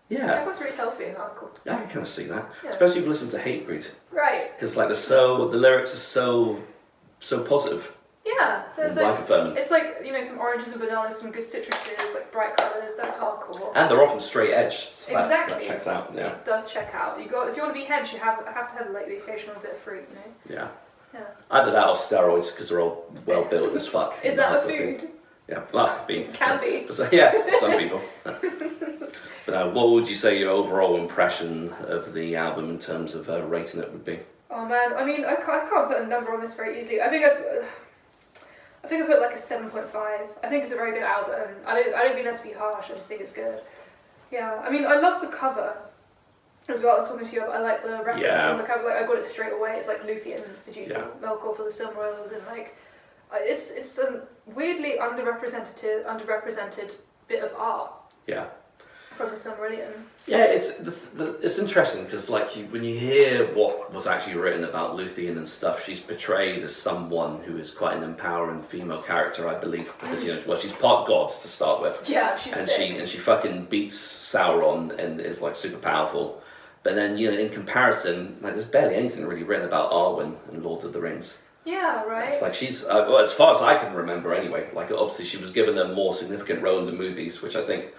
Yeah. Everyone's really healthy in hardcore. Yeah, I can kind of see that. Yeah. Especially if you listen to Hatebreed. Right. Because the lyrics are so positive. Yeah. There's life affirming. It's some oranges and bananas, some good citruses, bright colours. That's hardcore. And they're often straight edge. So exactly. That checks out. Yeah. It does check out. If you want to be hedge, you have to have the occasional bit of fruit. Yeah. Yeah. Either that or steroids, because they're all well built as fuck. Is that a food? Yeah, Can be. So, yeah, some people. But what would you say your overall impression of the album in terms of rating it would be? Oh man, I mean, I can't put a number on this very easily. I think I put like a 7.5. I think it's a very good album. I don't mean that to be harsh. I just think it's good. Yeah, I mean, I love the cover as well. I was talking to you about. I like the references on the cover. Like I got it straight away. It's like Luthien seducing Melkor for the Silmarillion, and it's a weirdly underrepresented bit of art. Yeah. From the Silmarillion. Yeah, it's interesting because when you hear what was actually written about Luthien and stuff, she's portrayed as someone who is quite an empowering female character, I believe, because she's part god to start with. Yeah, she's sick. She fucking beats Sauron and is super powerful. But then, in comparison, like there's barely anything really written about Arwen and Lord of the Rings. Yeah, right. It's like she's, well, as far as I can remember anyway, like obviously she was given a more significant role in the movies, which I think,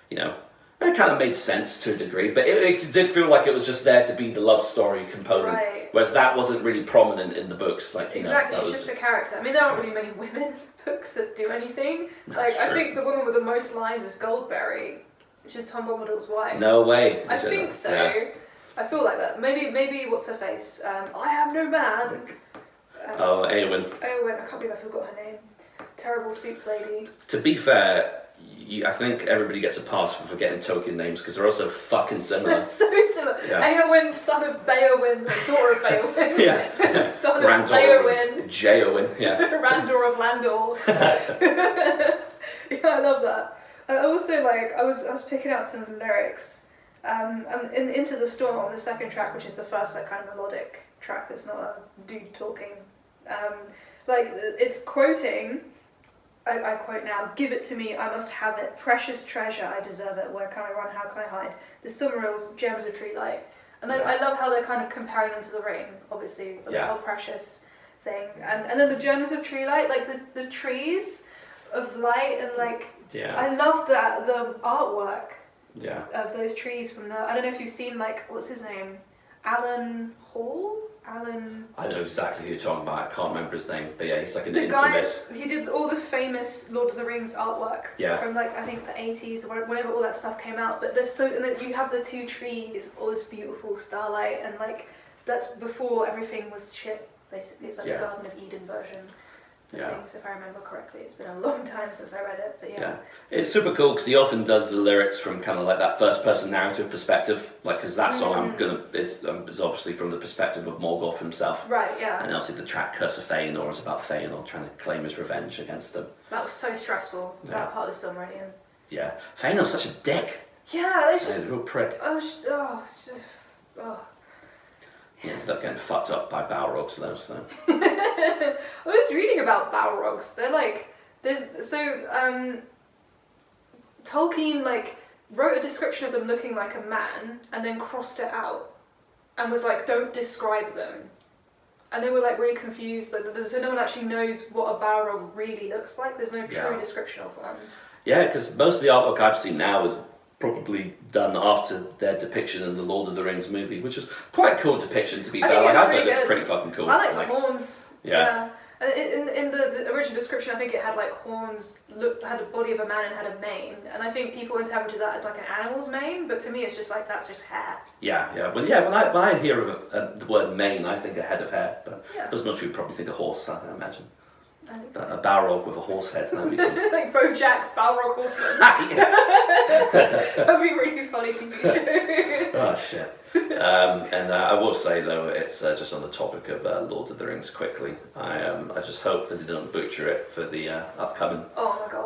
it kind of made sense to a degree, but it did feel like it was just there to be the love story component, right. Whereas that wasn't really prominent in the books. Like exactly, that she's was just a character. I mean, there aren't really many women in books that do anything. That's I true. think the woman with the most lines is Goldberry, which is Tom Bombadil's wife. No way. I think so. Yeah. I feel like that. Maybe what's her face? I am no man. Eowyn. Eowyn, I can't believe I forgot her name. Terrible soup lady. To be fair, I think everybody gets a pass for forgetting Tolkien names because they're also fucking similar. They're so similar. Yeah. Eowyn, son of Beowyn, daughter of Beowyn. Yeah. Son of Grandaughter Beowyn. of Jeowyn. Yeah. Randor of Landor. Yeah, I love that. I also I was picking out some lyrics. And Into the Storm, the second track, which is the first kind of melodic track that's not a dude talking. It's quoting. I quote now, "Give it to me, I must have it. Precious treasure, I deserve it. Where can I run, how can I hide? The Silmarils, gems of tree light." And I love how they're kind of comparing them to the ring, obviously, the whole precious thing. And then the gems of tree light, like the trees of light, and I love that, the artwork of those trees from the, I don't know if you've seen, what's his name? Alan Hall? I know exactly who you're talking about. I can't remember his name, but yeah, he's like an the infamous. Guy, he did all the famous Lord of the Rings artwork from I think the 80s or whenever all that stuff came out. But there's and then you have the two trees, all this beautiful starlight, and that's before everything was shit. Basically, it's like the Garden of Eden version. Things, if I remember correctly. It's been a long time since I read it, but yeah. It's super cool because he often does the lyrics from kind of that first-person narrative perspective, because that song is obviously from the perspective of Morgoth himself. Right, yeah. And obviously the track Curse of Feanor is about Feanor trying to claim his revenge against them. That was so stressful, that part of the Silmarillion. Yeah. Feanor's such a dick. Yeah, it's just... He's a real prick. He ended up getting fucked up by Balrogs though, so... I was reading about Balrogs. They're Tolkien wrote a description of them looking like a man and then crossed it out and was don't describe them. And they were really confused. So no one actually knows what a Balrog really looks like. There's no true description of one. Yeah, because most of the artwork I've seen now is probably done after their depiction in the Lord of the Rings movie, which is quite a cool depiction to be fair. I thought it looked pretty fucking cool. I like the horns. Yeah. And in the original description, I think it had horns, had the body of a man and had a mane. And I think people interpreted that as an animal's mane, but to me it's just that's just hair. Yeah. Well, when I hear of the word mane, I think a head of hair, but as most people probably think a horse, I imagine. I think so. A Balrog with a horse head, that'd be cool. Like BoJack, Balrog Horseman. That'd be a really funny TV show. Oh shit. And I will say though, it's just on the topic of Lord of the Rings quickly. I just hope that they don't butcher it for the upcoming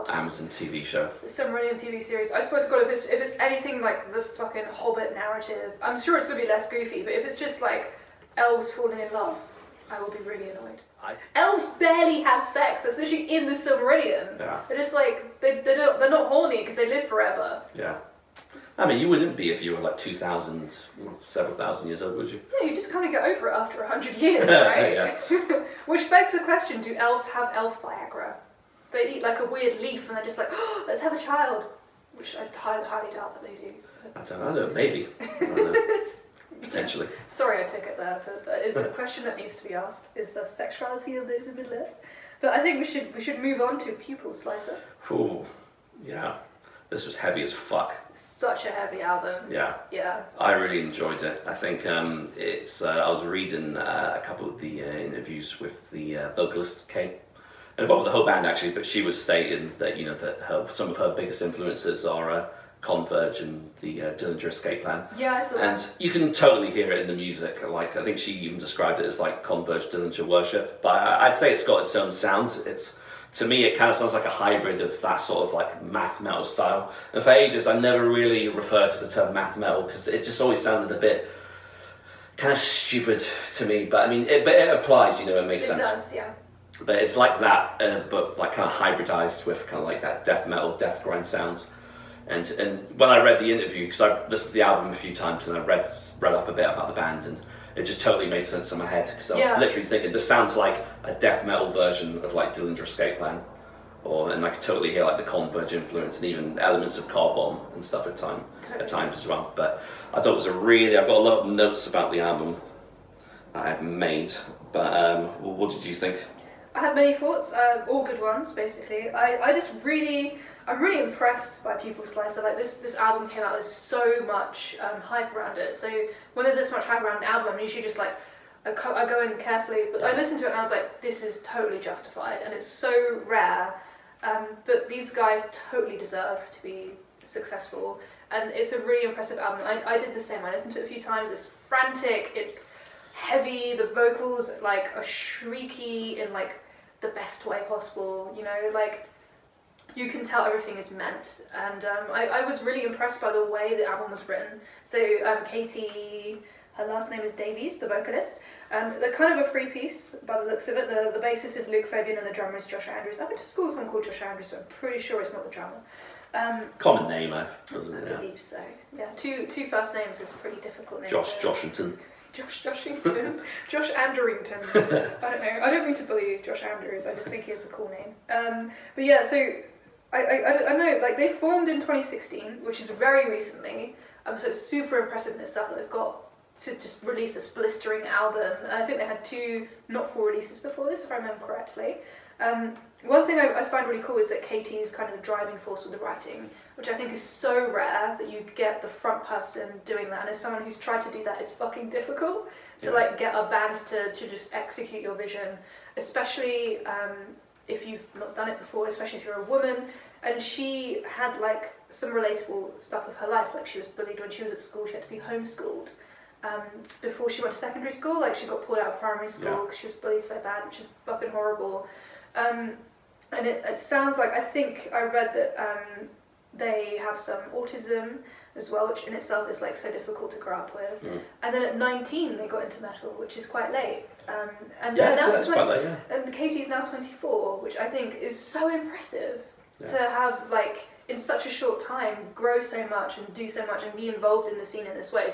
Amazon TV show. The Silmarillion TV series. I suppose if it's anything like the fucking Hobbit narrative, I'm sure it's gonna be less goofy. But if it's just elves falling in love, I will be really annoyed. Elves barely have sex. That's literally in the Silmarillion. Yeah. They're just they're not horny because they live forever. Yeah. I mean, you wouldn't be if you were 2,000, several thousand years old, would you? Yeah, you just kind of get over it after 100 years, right? Yeah. Which begs the question: do elves have elf Viagra? They eat a weird leaf and they're just let's have a child. Which I highly doubt that they do. I don't know. Maybe. I don't know. Potentially. Sorry I took it there, but that is a question that needs to be asked. Is the sexuality of those in Middle-earth? But I think we should move on to Pupil Slicer. Ooh, yeah. This was heavy as fuck. Such a heavy album. Yeah. Yeah. I really enjoyed it. I think it's... I was reading a couple of the interviews with the vocalist, Kate. And well, the whole band actually, but she was stating that, that some of her biggest influences are... Converge and the Dillinger Escape Plan. Yeah, I saw that. And you can totally hear it in the music. I think she even described it as Converge Dillinger worship. But I'd say it's got its own sound. To me, it kind of sounds like a hybrid of that sort of math metal style. And for ages, I never really referred to the term math metal because it just always sounded a bit kind of stupid to me. But I mean, it applies. It makes sense. It does, yeah. But it's like that, but kind of hybridized with kind of that death metal, death grind sounds. And when I read the interview, because I listened to the album a few times and I read up a bit about the band, and it just totally made sense in my head, because I was literally thinking, this sounds like a death metal version of like Dillinger Escape Plan, and I could totally hear like the Converge influence and even elements of Car Bomb and stuff at times as well. But I thought it was I've got a lot of notes about the album that I had made, but what did you think? I have many thoughts, all good ones basically. I'm really impressed by Pupil Slicer. Like this album came out, there's so much hype around it. So when there's this much hype around an album, I'm usually just like, I go in carefully, but I listened to it and I was like, this is totally justified, and it's so rare. But these guys totally deserve to be successful, and it's a really impressive album. I did the same. I listened to it a few times. It's frantic, it's heavy, the vocals like are shrieky in like the best way possible, you know, like you can tell everything is meant, and I was really impressed by the way the album was written. So Katie, her last name is Davies, the vocalist. They're kind of a free piece by the looks of it. The bassist is Luke Fabian and the drummer is Josh Andrews. I went to school with someone called Josh Andrews, so I'm pretty sure it's not the drummer. Common name, I believe so. Yeah, two first names is a pretty difficult name. Joshington. Joshington. Josh Anderington. I don't know. I don't mean to bully Josh Andrews. I just think he has a cool name. But yeah, so I know, like they formed in 2016, which is very recently. So it's super impressive in itself that they've got to just release this blistering album. I think they had 2, not 4 releases before this, if I remember correctly. One thing I find really cool is that Katie is kind of the driving force with the writing, which I think is so rare that you get the front person doing that. And as someone who's tried to do that, it's fucking difficult to like get a band to just execute your vision, especially if you've not done it before, especially if you're a woman. And she had like some relatable stuff of her life, like she was bullied when she was at school, she had to be homeschooled. Before she went to secondary school, like she got pulled out of primary school because she was bullied so bad, which is fucking horrible. And it sounds like, I think I read that they have some autism as well, which in itself is like so difficult to grow up with. And then at 19 they got into metal, which is quite late. And now it's quite late, and Katie's now 24, which I think is so impressive to have like in such a short time grow so much and do so much and be involved in the scene in this way.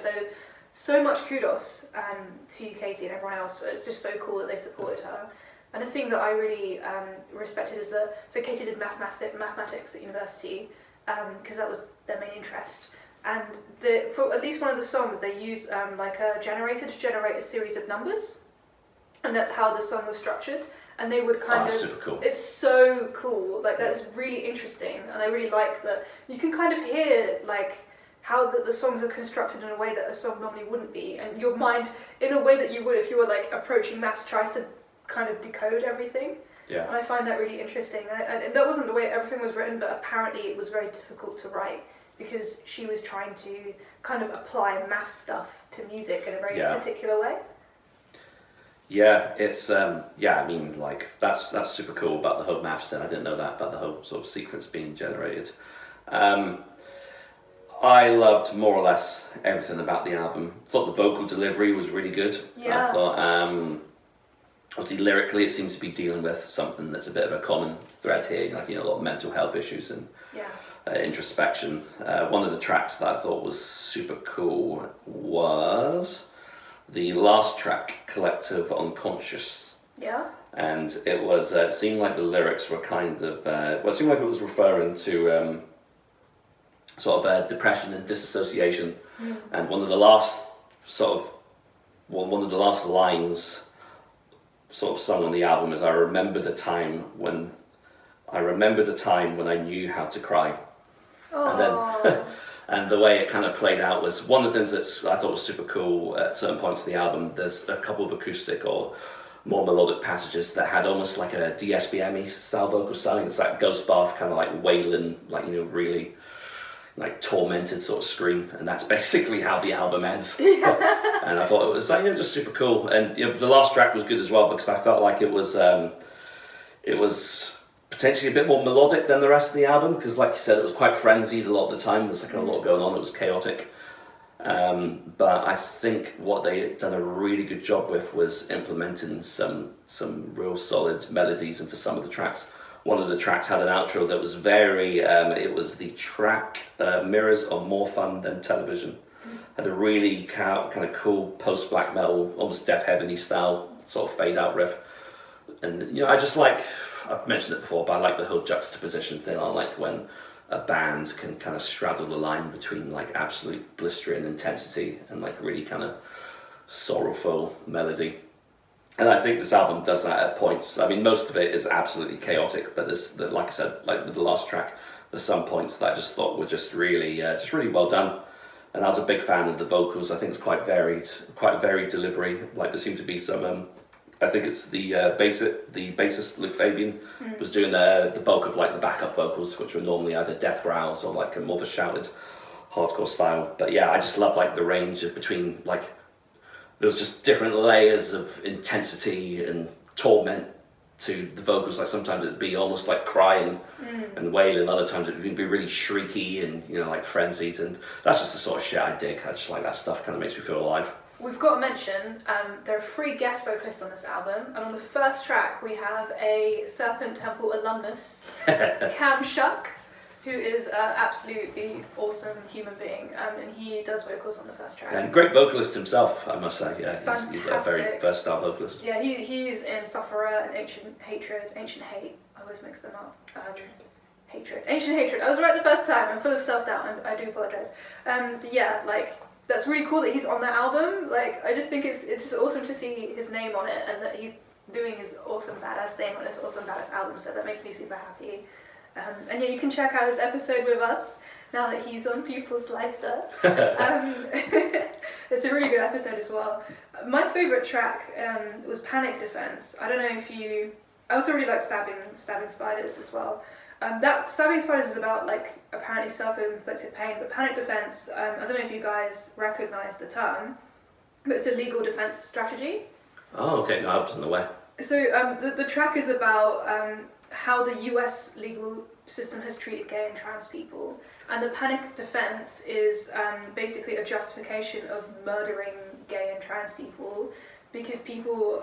So much kudos to you, Katie, and everyone else. It's just so cool that they supported her. And the thing that I really respected is that, so Katie did mathematics at university, because that was their main interest. And for at least one of the songs, they used like a generator to generate a series of numbers. And that's how the song was structured. And they would kind of, super cool. It's so cool. Like that's really interesting. And I really like that you can kind of hear like how the songs are constructed in a way that a song normally wouldn't be. And your mind, in a way that you would if you were like approaching maths, tries to kind of decode everything. Yeah. And I find that really interesting. And that wasn't the way everything was written, but apparently it was very difficult to write because she was trying to kind of apply math stuff to music in a very particular way. Yeah, it's I mean, like that's super cool about the whole maths thing. I didn't know that about the whole sort of sequence being generated. I loved more or less everything about the album. Thought the vocal delivery was really good. Yeah. I thought obviously lyrically it seems to be dealing with something that's a bit of a common thread here, like, you know, a lot of mental health issues and introspection. One of the tracks that I thought was super cool was the last track, Collective Unconscious. Yeah. And it was, it seemed like the lyrics were kind of, it seemed like it was referring to sort of depression and disassociation. And one of the last lines sort of sung on the album is, I remembered a time when I knew how to cry. And then, and the way it kind of played out was one of the things that I thought was super cool at certain points of the album. There's a couple of acoustic or more melodic passages that had almost like a DSBM-y style vocal styling. It's like ghost bath, kind of like wailing, like, you know, really like tormented sort of scream, and that's basically how the album ends. And I thought it was like, you know, just super cool. And, you know, the last track was good as well because I felt like it was potentially a bit more melodic than the rest of the album because, like you said, it was quite frenzied a lot of the time. There's like a lot going on. It was chaotic. But I think what they had done a really good job with was implementing some real solid melodies into some of the tracks. one of the tracks had an outro that was very, it was the track Mirrors Are More Fun Than Television. Had a really kind of cool post-black metal, almost Death Heaven-y style sort of fade-out riff. And, you know, I just like, I've mentioned it before, but I like the whole juxtaposition thing. I like when a band can kind of straddle the line between like absolute blistering intensity and like really kind of sorrowful melody. And I think this album does that at points. I mean, most of it is absolutely chaotic, but there's, like I said, like with the last track, there's some points that I just thought were just really well done. And I was a big fan of the vocals. I think it's quite varied delivery. Like there seemed to be some, I think it's the bassist Luke Fabian was doing the bulk of like the backup vocals, which were normally either death growls or like a more of a shouted hardcore style. But yeah, I just love like the range of between like, there was just different layers of intensity and torment to the vocals. Like sometimes it'd be almost like crying and wailing, other times it'd be really shrieky and, you know, like frenzied, and that's just the sort of shit I dig. I just like that stuff, kind of makes me feel alive. We've got to mention, there are 3 guest vocalists on this album, and on the first track we have a Serpent Temple alumnus, Cam Shuck, who is an absolutely awesome human being, and he does vocals on the first track. And great vocalist himself, I must say. Yeah, he's a very Fantastic. versatile vocalist. Yeah, he's in Sufferer and Ancient Hate. I always mix them up. Ancient Hatred. I was right the first time. I'm full of self-doubt. I do apologise. Yeah, like that's really cool that he's on that album. Like I just think it's just awesome to see his name on it and that he's doing his awesome badass thing on his awesome badass album. So that makes me super happy. And yeah, you can check out this episode with us now that he's on Pupil Slicer. It's a really good episode as well. My favourite track was Panic Defense. I don't know if you... I also really like Stabbing Spiders as well. That Stabbing Spiders is about like apparently self-inflicted pain, but Panic Defense, I don't know if you guys recognise the term, but it's a legal defence strategy. Oh, okay. No, I wasn't aware. So the track is about how the US legal system has treated gay and trans people, and the panic defense is basically a justification of murdering gay and trans people because people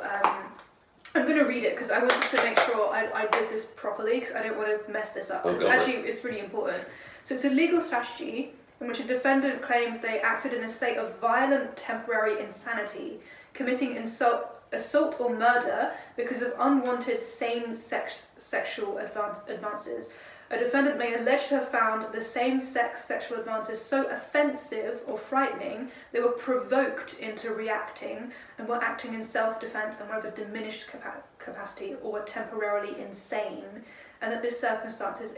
I'm going to read it because I wanted to make sure I did this properly because I don't want to mess this up. It's really important. So it's a legal strategy in which a defendant claims they acted in a state of violent temporary insanity, committing assault or murder because of unwanted same-sex sexual advances. A defendant may allege to have found the same-sex sexual advances so offensive or frightening they were provoked into reacting and were acting in self-defense and were of a diminished capacity or were temporarily insane, and that this circumstance is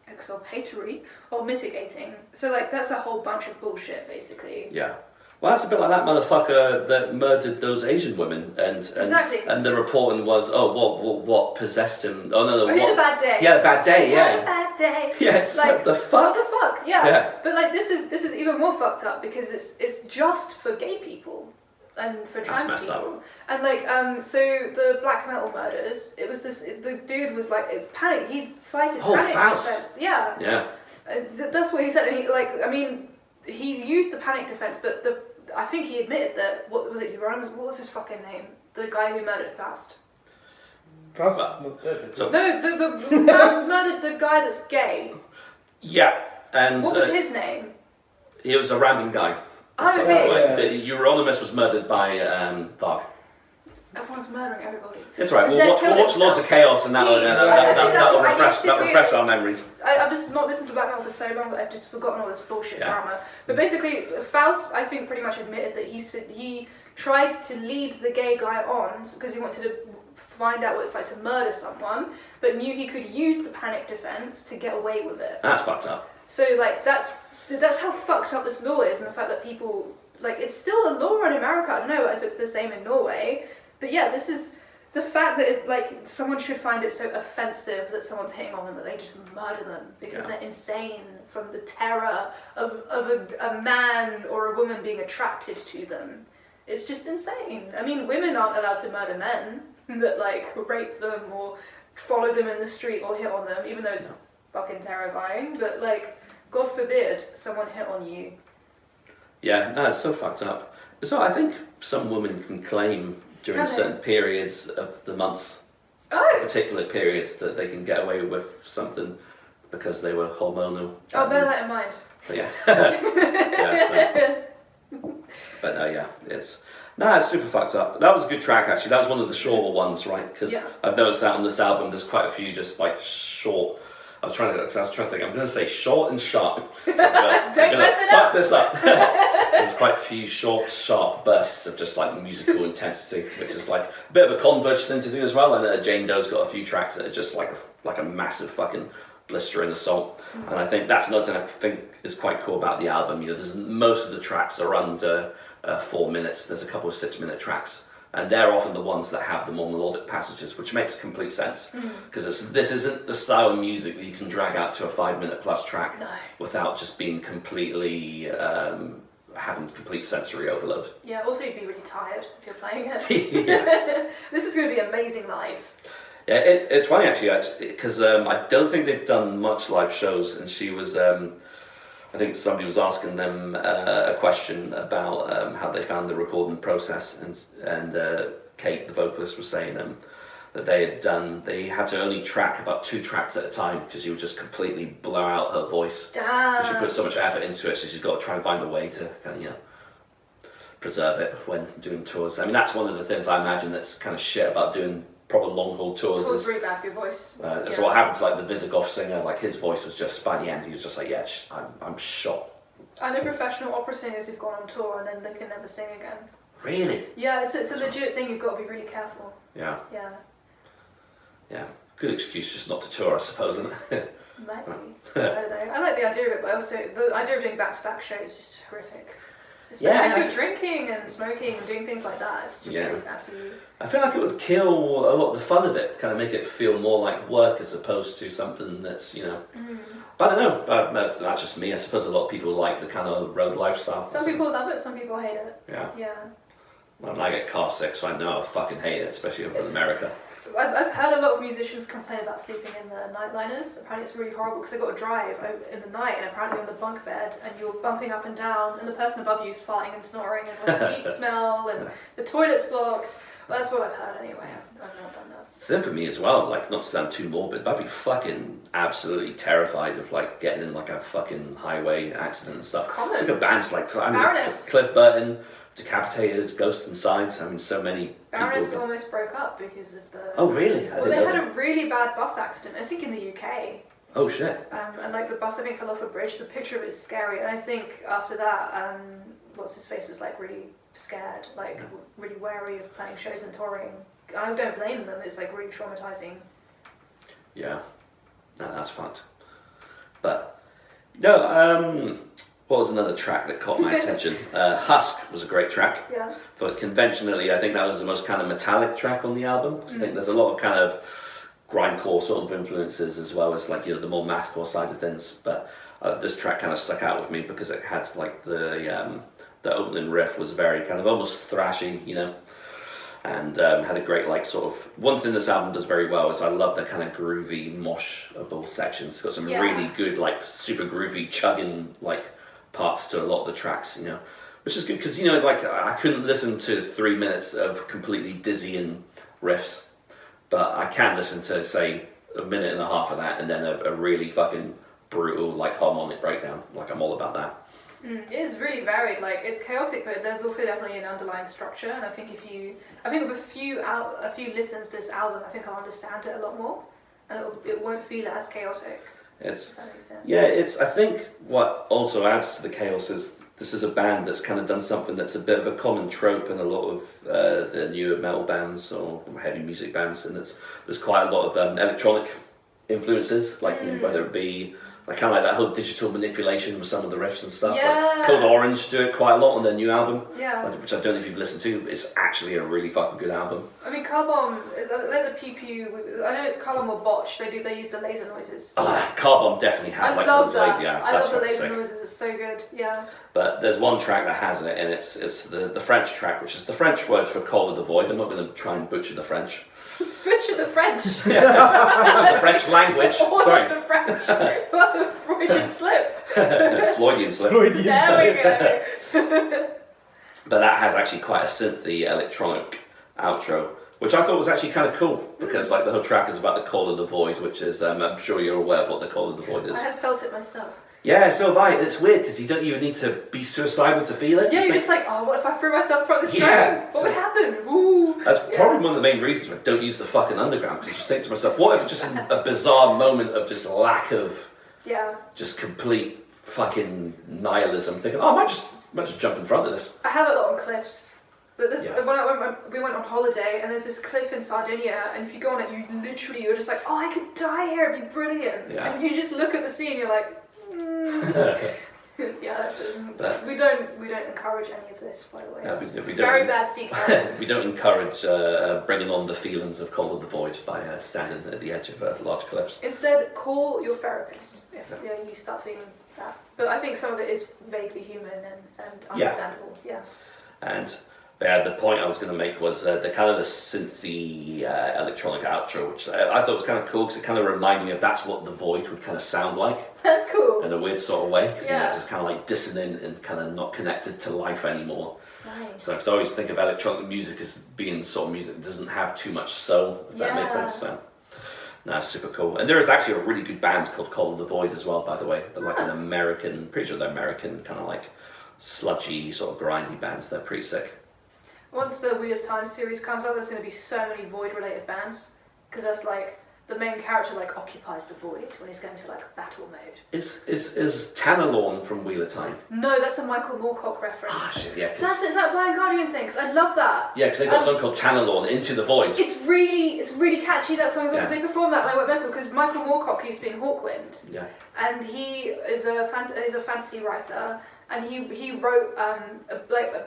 exculpatory or mitigating. So like that's a whole bunch of bullshit basically. Yeah. Well, that's a bit like that motherfucker that murdered those Asian women, and Exactly. And the reporting was, what possessed him? Oh no, he had a bad day. He had a bad day, He had a bad day. Yeah, it's like the fuck. What the fuck? Yeah. Yeah. But like this is even more fucked up because it's just for gay people and for trans messed people. up. And like so the black metal murders, it was the dude was like it's panic. He cited panic Faust. defense. Yeah. Yeah. That's what he said. And he used the panic defense, but I think he admitted that, what was it, what was his fucking name? The guy who murdered Faust. Faust is not dead. So- No, the Faust murdered the guy that's gay. Yeah, and What was his name? he was a random guy. Oh, okay. Yeah. Euronymous was murdered by Varg. Everyone's murdering everybody. That's right. The We'll dead killed watch Lords of himself. Chaos, and I think that's that'll what I used to do. refresh our memories. I've just not listened to black metal for so long that I've just forgotten all this bullshit Yeah. drama. But basically, Faust, I think, pretty much admitted that he tried to lead the gay guy on because he wanted to find out what it's like to murder someone, but knew he could use the panic defense to get away with it. That's fucked up. So like that's how fucked up this law is, and the fact that people like it's still a law in America. I don't know if it's the same in Norway, but yeah, this is. The fact that someone should find it so offensive that someone's hitting on them that they just murder them because they're insane from the terror of a man or a woman being attracted to them. It's just insane. I mean, women aren't allowed to murder men that like rape them or follow them in the street or hit on them, even though it's fucking terrifying. But like, God forbid someone hit on you. Yeah, no, it's so fucked up. So I think some women can claim during certain periods of the month Oh. particular period that they can get away with something because they were hormonal. I'll bear that in mind. But yeah. Yeah, but no, yeah, it's super fucked up. That was a good track actually. That was one of the shorter ones, right? Because I've noticed that on this album, there's quite a few just like short. I was trying to think. I'm going to say short and sharp. So I'm going to fuck this up. There's quite a few short, sharp bursts of just like musical intensity, which is like a bit of a Converge thing to do as well. And Jane Doe's got a few tracks that are just like a massive fucking blistering assault. And I think that's another thing I think is quite cool about the album. You know, most of the tracks are under 4 minutes. There's a couple of 6-minute tracks. And they're often the ones that have the more melodic passages, which makes complete sense. Because this isn't the style of music that you can drag out to a 5-minute plus track without just being completely, having complete sensory overload. Yeah, also you'd be really tired if you're playing it. This is going to be amazing live. Yeah, it's funny actually, because I don't think they've done much live shows, and she was... I think somebody was asking them a question about how they found the recording process, and Kate, the vocalist, was saying that they had to only track about 2 tracks at a time because she would just completely blow out her voice. Damn. She put so much effort into it, so she's got to try and find a way to kind of preserve it when doing tours. I mean, that's one of the things I imagine that's kind of shit about doing proper long haul tours. Tours really bad for your voice. So what happened to like the Visigoth singer? Like his voice was just, by the end he was just like, yeah, I'm shot. I know professional opera singers who've gone on tour and then they can never sing again. Really? Yeah, it's a legit thing. You've got to be really careful. Yeah. Yeah. Yeah. Good excuse just not to tour, I suppose, isn't it? Might be. I don't know. I like the idea of it, but also the idea of doing back-to-back shows is just horrific. Especially with drinking and smoking and doing things like that, it's just really bad for you. I feel like it would kill a lot of the fun of it, kind of make it feel more like work as opposed to something that's, But I don't know, that's just me. I suppose a lot of people like the kind of road lifestyle. Some people love it, some people hate it. Yeah. Yeah. Well, I get car sick, so I know I fucking hate it, especially over in America. I've heard a lot of musicians complain about sleeping in the nightliners. Apparently it's really horrible because they've got to drive in the night, and apparently on the bunk bed and you're bumping up and down and the person above you is farting and snoring and everyone's feet smell and the toilet's blocked. Well, that's what I've heard anyway. I've not done that. Same for me as well, like not to sound too morbid, but I'd be fucking absolutely terrified of like getting in like a fucking highway accident and stuff. Common. Look at bands like Baroness. Cliff Burton, Decapitated, Ghost Inside. I mean, so many Baroness people. almost broke up because of the... Oh really? Well, they had a really bad bus accident, I think in the UK. Oh shit. And like the bus I think fell off a bridge. The picture of it is scary, and I think after that, what's his face was like really scared, like really wary of playing shows and touring. I don't blame them. It's like really traumatizing. Yeah, no, that's fucked. But no, what was another track that caught my attention? Husk was a great track. Yeah. But conventionally, I think that was the most kind of metallic track on the album. I think there's a lot of kind of grindcore sort of influences as well as like the more mathcore side of things. But this track kind of stuck out with me because it had like the opening riff was very kind of almost thrashy, and had a great like sort of one thing this album does very well is I love that kind of groovy moshable sections. It's got some really good like super groovy chugging like parts to a lot of the tracks, which is good because like I couldn't listen to 3 minutes of completely dizzying riffs, but I can listen to say a minute and a half of that and then a really fucking brutal like harmonic breakdown. Like I'm all about that. It is really varied. Like it's chaotic, but there's also definitely an underlying structure. And I think with a few listens to this album, I think I'll understand it a lot more, and it won't feel as chaotic. If that makes sense. I think what also adds to the chaos is this is a band that's kind of done something that's a bit of a common trope in a lot of the newer metal bands or heavy music bands, and there's quite a lot of electronic influences, like whether it be like kind of like that whole digital manipulation with some of the riffs and stuff. Yeah. Like Code Orange do it quite a lot on their new album, which I don't know if you've listened to. It's actually a really fucking good album. I mean, Carbon, there's a PPU. I know it's Carbon or Botch. They use the laser noises. Oh, Carbon definitely has like love those that. laser. Yeah, I that's love the laser sick. noises. It's so good. Yeah. But there's one track that has it, and it's the French track, which is the French word for Call of the Void. I'm not going to try and butcher the French. Butcher the French. Butcher the French language. All Sorry. of the French. What a Freudian slip. Floydian slip. There we go. But that has actually quite a synthy electronic outro, which I thought was actually kind of cool because like the whole track is about the Call of the Void, which is I'm sure you're aware of what the Call of the Void is. I have felt it myself. Yeah, so have I. It's weird because you don't even need to be suicidal to feel it. Yeah, you're just like, oh, what if I threw myself from this train? Yeah, What would happen? Ooh. That's probably one of the main reasons I don't use the fucking underground, because I just think to myself, what if just a bizarre moment of just lack of just complete fucking nihilism, thinking, oh, I might just jump in front of this. I have it a lot on cliffs. But this, we went on holiday, and there's this cliff in Sardinia, and if you go on it, you're just like, oh, I could die here, it'd be brilliant. Yeah. And you just look at the sea, and you're like, yeah, we don't encourage any of this, by the way. Yeah, it's very bad secret. We don't encourage bringing on the feelings of Call of the Void by standing at the edge of large cliffs. Instead, call your therapist if you start feeling that. But I think some of it is vaguely human and understandable. Yeah. And the point I was going to make was the kind of the synthy electronic outro, which I thought was kind of cool because it kind of reminded me of that's what the Void would kind of sound like. That's cool. In a weird sort of way, because it's just kind of like dissonant and kind of not connected to life anymore. Nice. So I always think of electronic music as being sort of music that doesn't have too much soul, if that makes sense. So that's super cool. And there is actually a really good band called Call of the Void as well, by the way. They're like an American, pretty sure they're American, kind of like sludgy, sort of grindy bands. They're pretty sick. Once the Wheel of Time series comes out, there's going to be so many Void-related bands, because that's like the main character like occupies the Void when he's going to like battle mode. Is Tanalorn from Wheel of Time? No, that's a Michael Moorcock reference. Ah shit, yeah. It's that Blind Guardian thing. 'Cause I love that. Yeah, because they've got a song called Tanalorn, Into the Void. It's really catchy, that song as well, because they performed that and I went mental, because Michael Moorcock used to be in Hawkwind. Yeah. And he is a fantasy writer. And he wrote,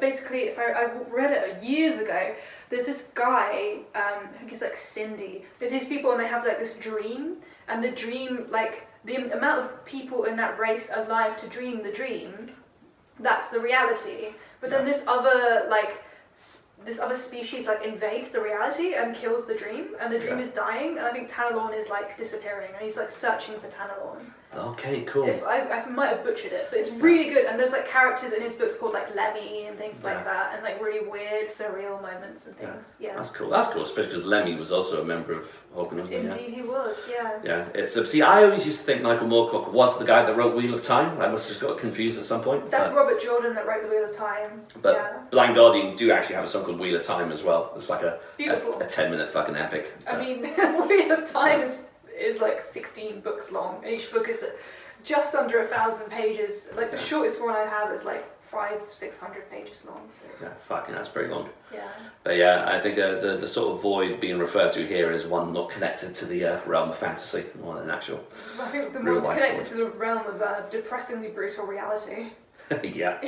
basically, if I read it years ago, there's this guy, I think he's like Cindy, there's these people and they have like this dream, and the dream, like, the amount of people in that race alive to dream the dream, that's the reality. But then this other species like invades the reality and kills the dream, and the dream is dying, and I think Tanalorn is like disappearing, and he's like searching for Tanalorn. Okay, cool. I might have butchered it, but it's really good, and there's like characters in his books called like Lemmy and things like that, and like really weird, surreal moments and things. Yeah. That's cool, especially because Lemmy was also a member of Hawkwind, wasn't he? Indeed he was, yeah. Yeah, it's see, I always used to think Michael Moorcock was the guy that wrote Wheel of Time. I must have just got confused at some point. That's Robert Jordan that wrote the Wheel of Time. But Blind Guardian do actually have a song called Wheel of Time as well. It's like a 10-minute fucking epic. I mean, Wheel of Time is like 16 books long. Each book is just under 1,000 pages. Like the shortest one I have is like 500-600 pages long. So. Yeah, fucking that's pretty long. Yeah. But yeah, I think the sort of void being referred to here is one not connected to the realm of fantasy, more than actual. I think the more connected to the realm of depressingly brutal reality. Yeah.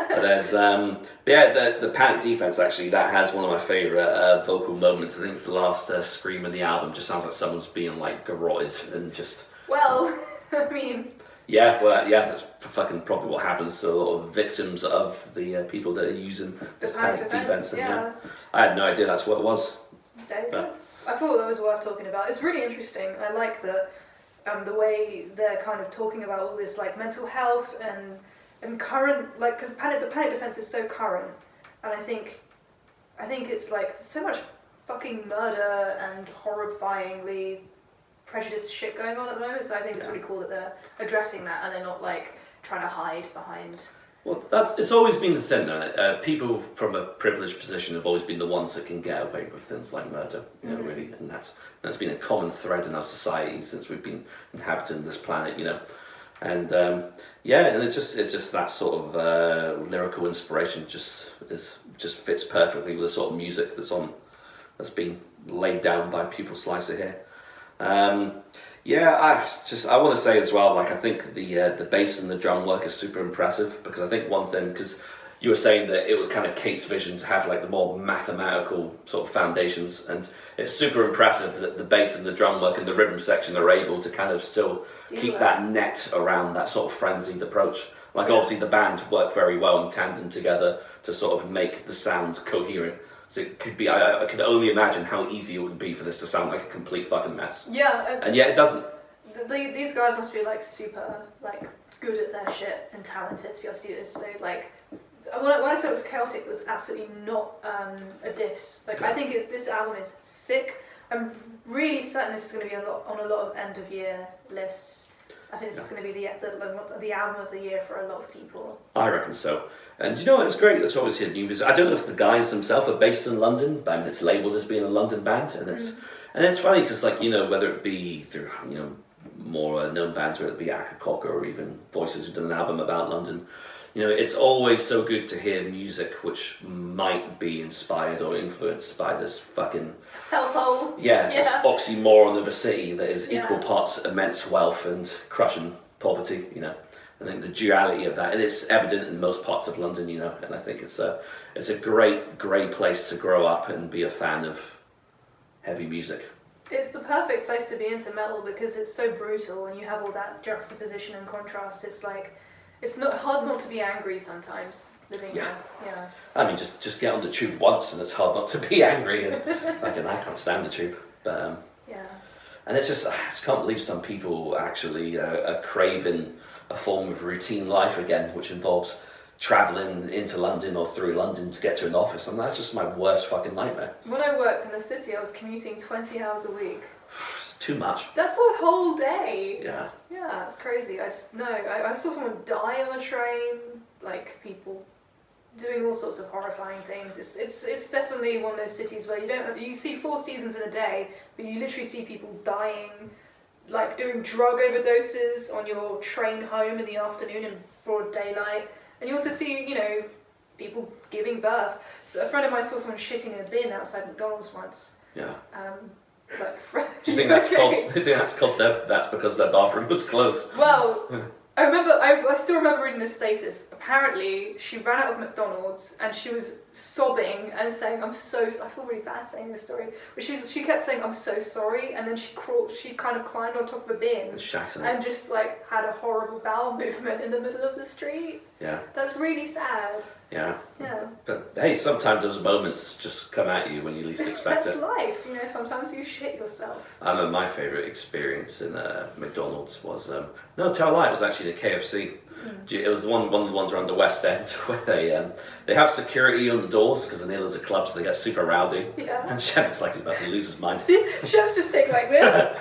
But there's the Panic Defense actually, that has one of my favourite vocal moments. I think it's the last scream of the album. Just sounds like someone's being like garroted and just. Well, I mean. Yeah, that's fucking probably what happens to a lot of victims of the people that are using this Panic Defense. Yeah. I had no idea that's what it was. I thought that was worth talking about. It's really interesting. I like the way they're kind of talking about all this like mental health and current, like, because the Panic Defense is so current, and I think it's like there's so much fucking murder and horrifyingly prejudiced shit going on at the moment, so I think it's really cool that they're addressing that and they're not like trying to hide behind. Well, it's always been the thing, though. People from a privileged position have always been the ones that can get away with things like murder, you know, really, and that's been a common thread in our society since we've been inhabiting this planet, you know. And and it's just that sort of lyrical inspiration just fits perfectly with the sort of music that's been laid down by Pupil Slicer here. I want to say as well, like I think the bass and the drum work is super impressive, because I think one thing, because you were saying that it was kind of Kate's vision to have like the more mathematical sort of foundations, and it's super impressive that the bass and the drum work and the rhythm section are able to kind of still keep that net around that sort of frenzied approach. Like obviously the band work very well in tandem together to sort of make the sounds coherent. So it could be, I could only imagine how easy it would be for this to sound like a complete fucking mess. Yeah. And yet it doesn't. These guys must be like super like good at their shit and talented to be able to do this. So like, when I said it was chaotic, it was absolutely not a diss. Like, I think this album is sick. I'm really certain this is going to be on a lot of end of year lists. I think this is going to be the album of the year for a lot of people. I reckon so. And you know what, it's great, it's always hidden news. I don't know if the guys themselves are based in London, but I mean, it's labelled as being a London band, and it's funny because, like, you know, whether it be through, you know, more known bands, whether it be Akakoka or even Voices who've done an album about London, you know, it's always so good to hear music which might be inspired or influenced by this fucking hellhole. This oxymoron of a city that is equal parts immense wealth and crushing poverty, you know. I think the duality of that, and it's evident in most parts of London, you know, and I think it's a great place to grow up and be a fan of heavy music. It's the perfect place to be into metal because it's so brutal and you have all that juxtaposition and contrast. It's like, it's not hard not to be angry sometimes living here. Yeah. I mean, just get on the tube once and it's hard not to be angry, and like, and I can't stand the tube, but and it's just, I just can't believe some people actually are craving a form of routine life again, which involves travelling into London or through London to get to an office. And that's just my worst fucking nightmare. When I worked in the city, I was commuting 20 hours a week. It's too much. That's a whole day. Yeah. Yeah, it's crazy. I saw someone die on a train, like people doing all sorts of horrifying things. It's definitely one of those cities where you see 4 seasons in a day, but you literally see people dying, like doing drug overdoses on your train home in the afternoon in broad daylight. And you also see, you know, people giving birth. So a friend of mine saw someone shitting in a bin outside McDonald's once. Yeah. Do you think that's called? Do you think that's because their bathroom was closed? Well, I still remember reading the status. Apparently, she ran out of McDonald's and she was sobbing and saying, "I'm so." I feel really bad saying this story, but she kept saying, "I'm so sorry," and then she kind of climbed on top of a bin and just like had a horrible bowel movement in the middle of the street. Yeah. That's really sad. Yeah. Yeah. But hey, sometimes those moments just come at you when you least expect That's it. life, you know. Sometimes you shit yourself. I remember my favourite experience in McDonald's was no, tell a lie, it was actually the KFC. It was one of the ones around the West End where they have security on the doors because they know there's a club, so they get super rowdy. Yeah. And Shem looks like he's about to lose his mind. Shem's just sitting like this.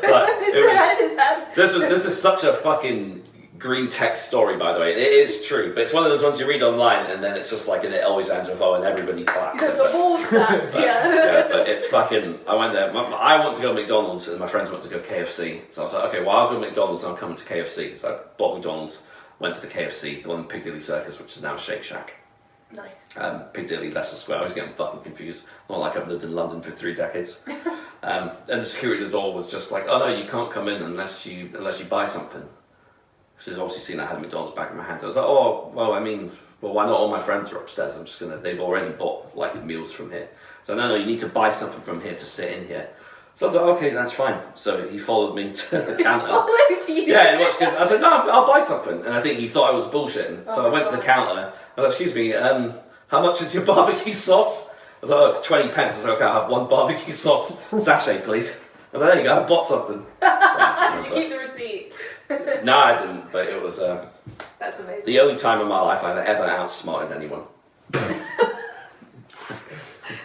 But his hands. This is such a fucking green text story, by the way. It is true, but it's one of those ones you read online and then it's just like, and it always ends with "oh," and everybody claps. The balls claps, yeah. But it's fucking, I went there, I want to go to McDonald's and my friends want to go KFC. So I was like, okay, well, I'll go to McDonald's and I'm coming to KFC. So I bought McDonald's, went to the KFC, the one in Piccadilly Circus, which is now Shake Shack. Nice. Piccadilly, Leicester Square. I was getting fucking confused. Not like I've lived in London for 3 decades. And the security at the door was just like, "oh no, you can't come in unless you buy something." So he's obviously seen I had a McDonald's bag in my hand. I was like, "oh, well, I mean, why not? All my friends are upstairs. I'm just gonna. They've already bought like meals from here. So no, you need to buy something from here to sit in here." So I was like, "okay, that's fine." So he followed me to the counter. Followed you? Yeah, it was good. I said, "no, I'll buy something," and I think he thought I was bullshitting. So I went to the counter. I was like, "excuse me, how much is your barbecue sauce?" I was like, "oh, it's 20 pence." I was like, "okay, I'll have 1 barbecue sauce sachet, please." I was like, "there you go, I bought something." Did you keep the receipt? No, I didn't, but it was That's amazing. the only time in my life I've ever outsmarted anyone.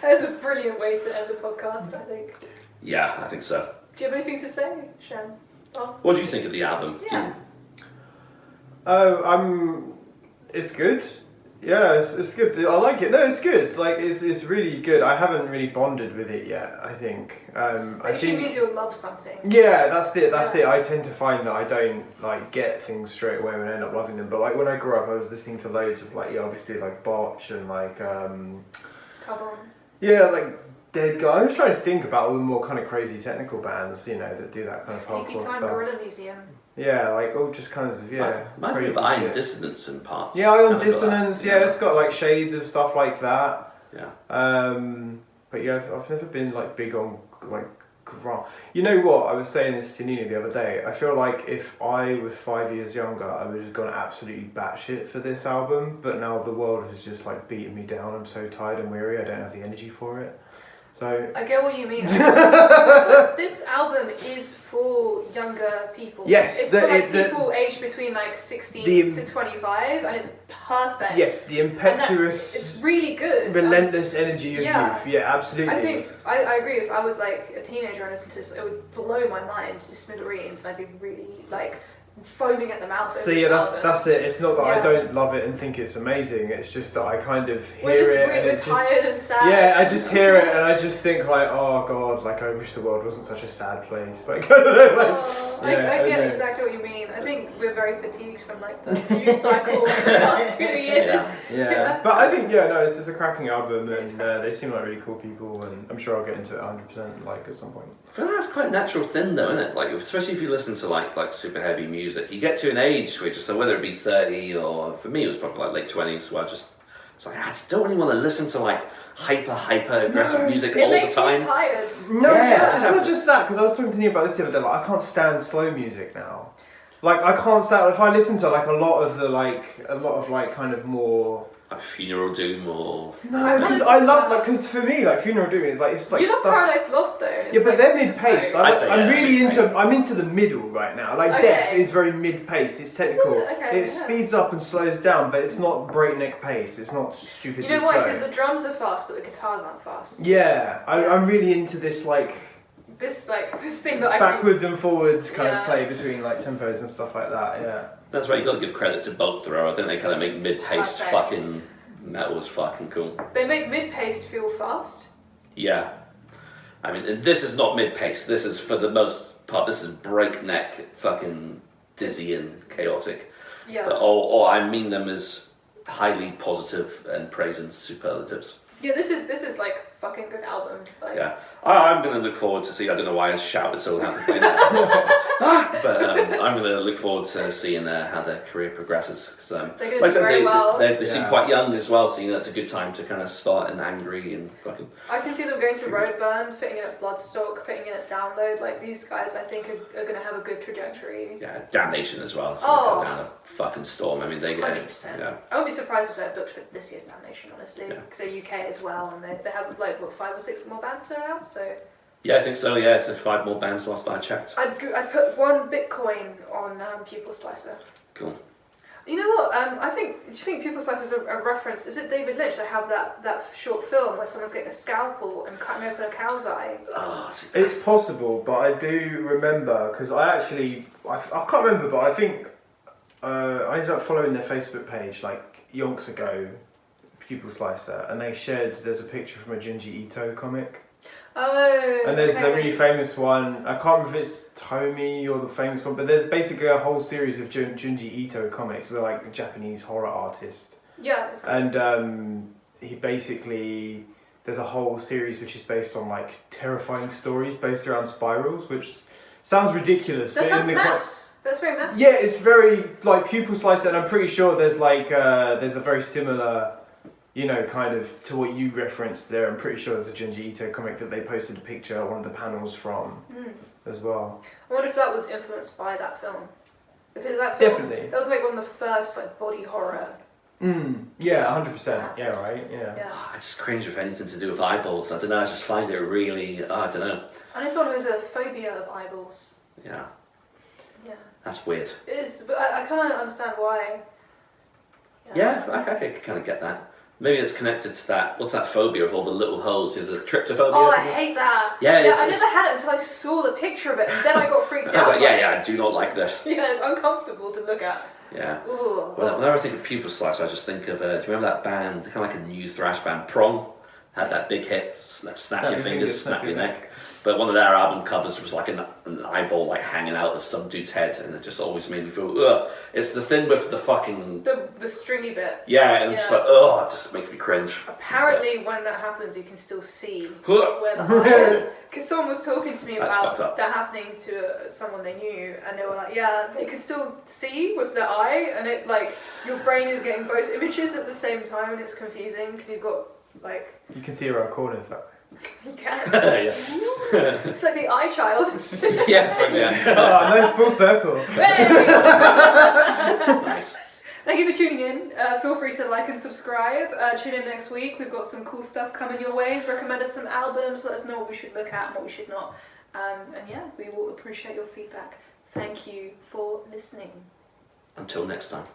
That's a brilliant way to end the podcast, I think. Yeah, I think so. Do you have anything to say, Shem? Oh. What do you think of the album? Yeah. It's good. Yeah, it's good. I like it. No, it's good. Like, it's really good. I haven't really bonded with it yet, I think. I think means you'll love something. Yeah, that's it. I tend to find that I don't like get things straight away when I end up loving them. But like when I grew up, I was listening to loads of like, obviously like Botch and like Come on. yeah, like Dead Guy. I was trying to think about all the more kind of crazy technical bands, you know, that do that kind of Sleepy hardcore Time stuff. Gorilla Museum. Yeah, like all just kinds of Reminds me of crazy Iron shit. Dissonance in parts. Yeah, Iron It's kinda got Dissonance. that, Yeah, it's got like shades of stuff like that. Yeah. But yeah, I've never been like big on like grunge. You know what? I was saying this to Nina the other day. I feel like if I was 5 years younger, I would have gone absolutely batshit for this album. But now the world has just like beaten me down. I'm so tired and weary. I don't have the energy for it. So I get what you mean. But this album is for younger people. Yes, it's for people aged between like 16 to 25, and it's perfect. Yes, the impetuous, it's really good. relentless energy of youth. Yeah, absolutely. I think I agree. If I was like a teenager and listened to this, it would blow my mind to smithereens, and I'd be really like foaming at the mouth. So yeah, that's it. It's not that I don't love it and think it's amazing. It's just that I kind of hear it and we're tired and sad. Yeah, I just hear it and I just think like, oh god, like I wish the world wasn't such a sad place. Like, I don't know, I get exactly what you mean. I think we're very fatigued from like the news cycle of the last 2 years. Yeah. But I think it's a cracking album and they seem like really cool people and I'm sure I'll get into it 100% like at some point. I feel like that's quite a natural thing though, isn't it? Like especially if you listen to like super heavy music, you get to an age which, so whether it be 30 or for me it was probably like late 20s, where it's like I just don't really want to listen to like hyper aggressive music all the time. It makes me tired. No, it's not just that, because I was talking to Neil about this the other day. Like I can't stand slow music now. Like I can't stand if I listen to like a lot of kind of more. Like Funeral Doom or... No, because I love, because for me, like, Funeral Doom is like, it's like you love stuff... Paradise Lost though. And it's yeah, but like they're mid-paced. I'm into the middle right now. Like, Death is very mid-paced, it's technical. It speeds up and slows down, but it's not breakneck pace, it's not stupidly slow. You know why? Because the drums are fast, but the guitars aren't fast. Yeah, I'm really into this, this thing that I backwards and forwards kind of play between, like, tempos and stuff like that, yeah. That's why you got to give credit to both, though. I think they kind of make mid-paced fucking metal is fucking cool. They make mid-paced feel fast. Yeah. I mean, this is not mid-paced. This is, for the most part, this is breakneck, fucking dizzy and chaotic. Yeah. But or I mean them as highly positive and praising superlatives. Yeah, this is like fucking good album. Like, yeah, I'm going to look forward to see. I don't know why I shouted so loud playing that, but I'm going to look forward to seeing how their career progresses. Because they're going to do very well. They seem quite young as well, so that's a good time to kind of start in angry and fucking. I can see them going to Roadburn, fitting in at Bloodstock, fitting in at Download. Like these guys, I think are going to have a good trajectory. Yeah, Damnation as well. So go down a fucking storm. I mean, they get 100%. Yeah. I won't be surprised if they're booked for this year's Damnation, honestly, because they're UK as well, and they have like 5 or 6 more bands to turn out. So. Yeah, I think so. Yeah, it's 5 more bands last I checked. I'd put 1 Bitcoin on Pupil Slicer. Cool. You know what? Do you think Pupil Slicer is a reference? Is it David Lynch? They have that short film where someone's getting a scalpel and cutting open a cow's eye. Oh, it's possible, but I do remember because I can't remember, but I think I ended up following their Facebook page like yonks ago, Pupil Slicer, and they shared there's a picture from a Junji Ito comic. Oh. And there's the really famous one. I can't remember if it's Tomy or the famous one, but there's basically a whole series of Junji Ito comics. They're like a Japanese horror artist. Yeah. That's cool. And he basically there's a whole series which is based on like terrifying stories based around spirals, which sounds ridiculous. That sounds maths. That's very maths. Yeah, it's very like Pupil Slicer, and I'm pretty sure there's like there's a very similar. You know, kind of to what you referenced there. I'm pretty sure there's a Junji Ito comic that they posted a picture of one of the panels from as well. I wonder if that was influenced by that film. Because that film, definitely. That was like one of the first like body horror. Yeah, 100%. Yeah, right. Yeah. I just cringe with anything to do with eyeballs. I don't know. I just find it really. I don't know. I know someone who has a phobia of eyeballs. Yeah. Yeah. That's weird. It is, but I kind of understand why. Yeah, I can kind of get that. Maybe it's connected to that. What's that phobia of all the little holes? There's a tryptophobia. Oh, I hate that. Yeah, I never had it until I saw the picture of it, and then I got freaked out. I was like, I do not like this. Yeah, it's uncomfortable to look at. Yeah. Ooh. Whenever I think of Pupil Slicer, I just think of, do you remember that band, kind of like a new thrash band, Prong? Had that big hit, snap your fingers, snap your neck. But one of their album covers was like an eyeball like hanging out of some dude's head, and it just always made me feel, ugh. It's the thing with the fucking... The stringy bit. Yeah, and it's like, ugh, it just makes me cringe. Apparently when that happens, you can still see where the eye is. Because someone was talking to me about that happening to someone they knew, and they were like, yeah, they could still see with their eye, and it like, your brain is getting both images at the same time, and it's confusing, because you've got like... You can see around corners that way. You can. Yeah. It's like the eye child. Yeah. Oh, nice full circle. Nice. Thank you for tuning in. Feel free to like and subscribe. Tune in next week. We've got some cool stuff coming your way. Recommend us some albums. Let us know what we should look at and what we should not. And yeah, we will appreciate your feedback. Thank you for listening. Until next time.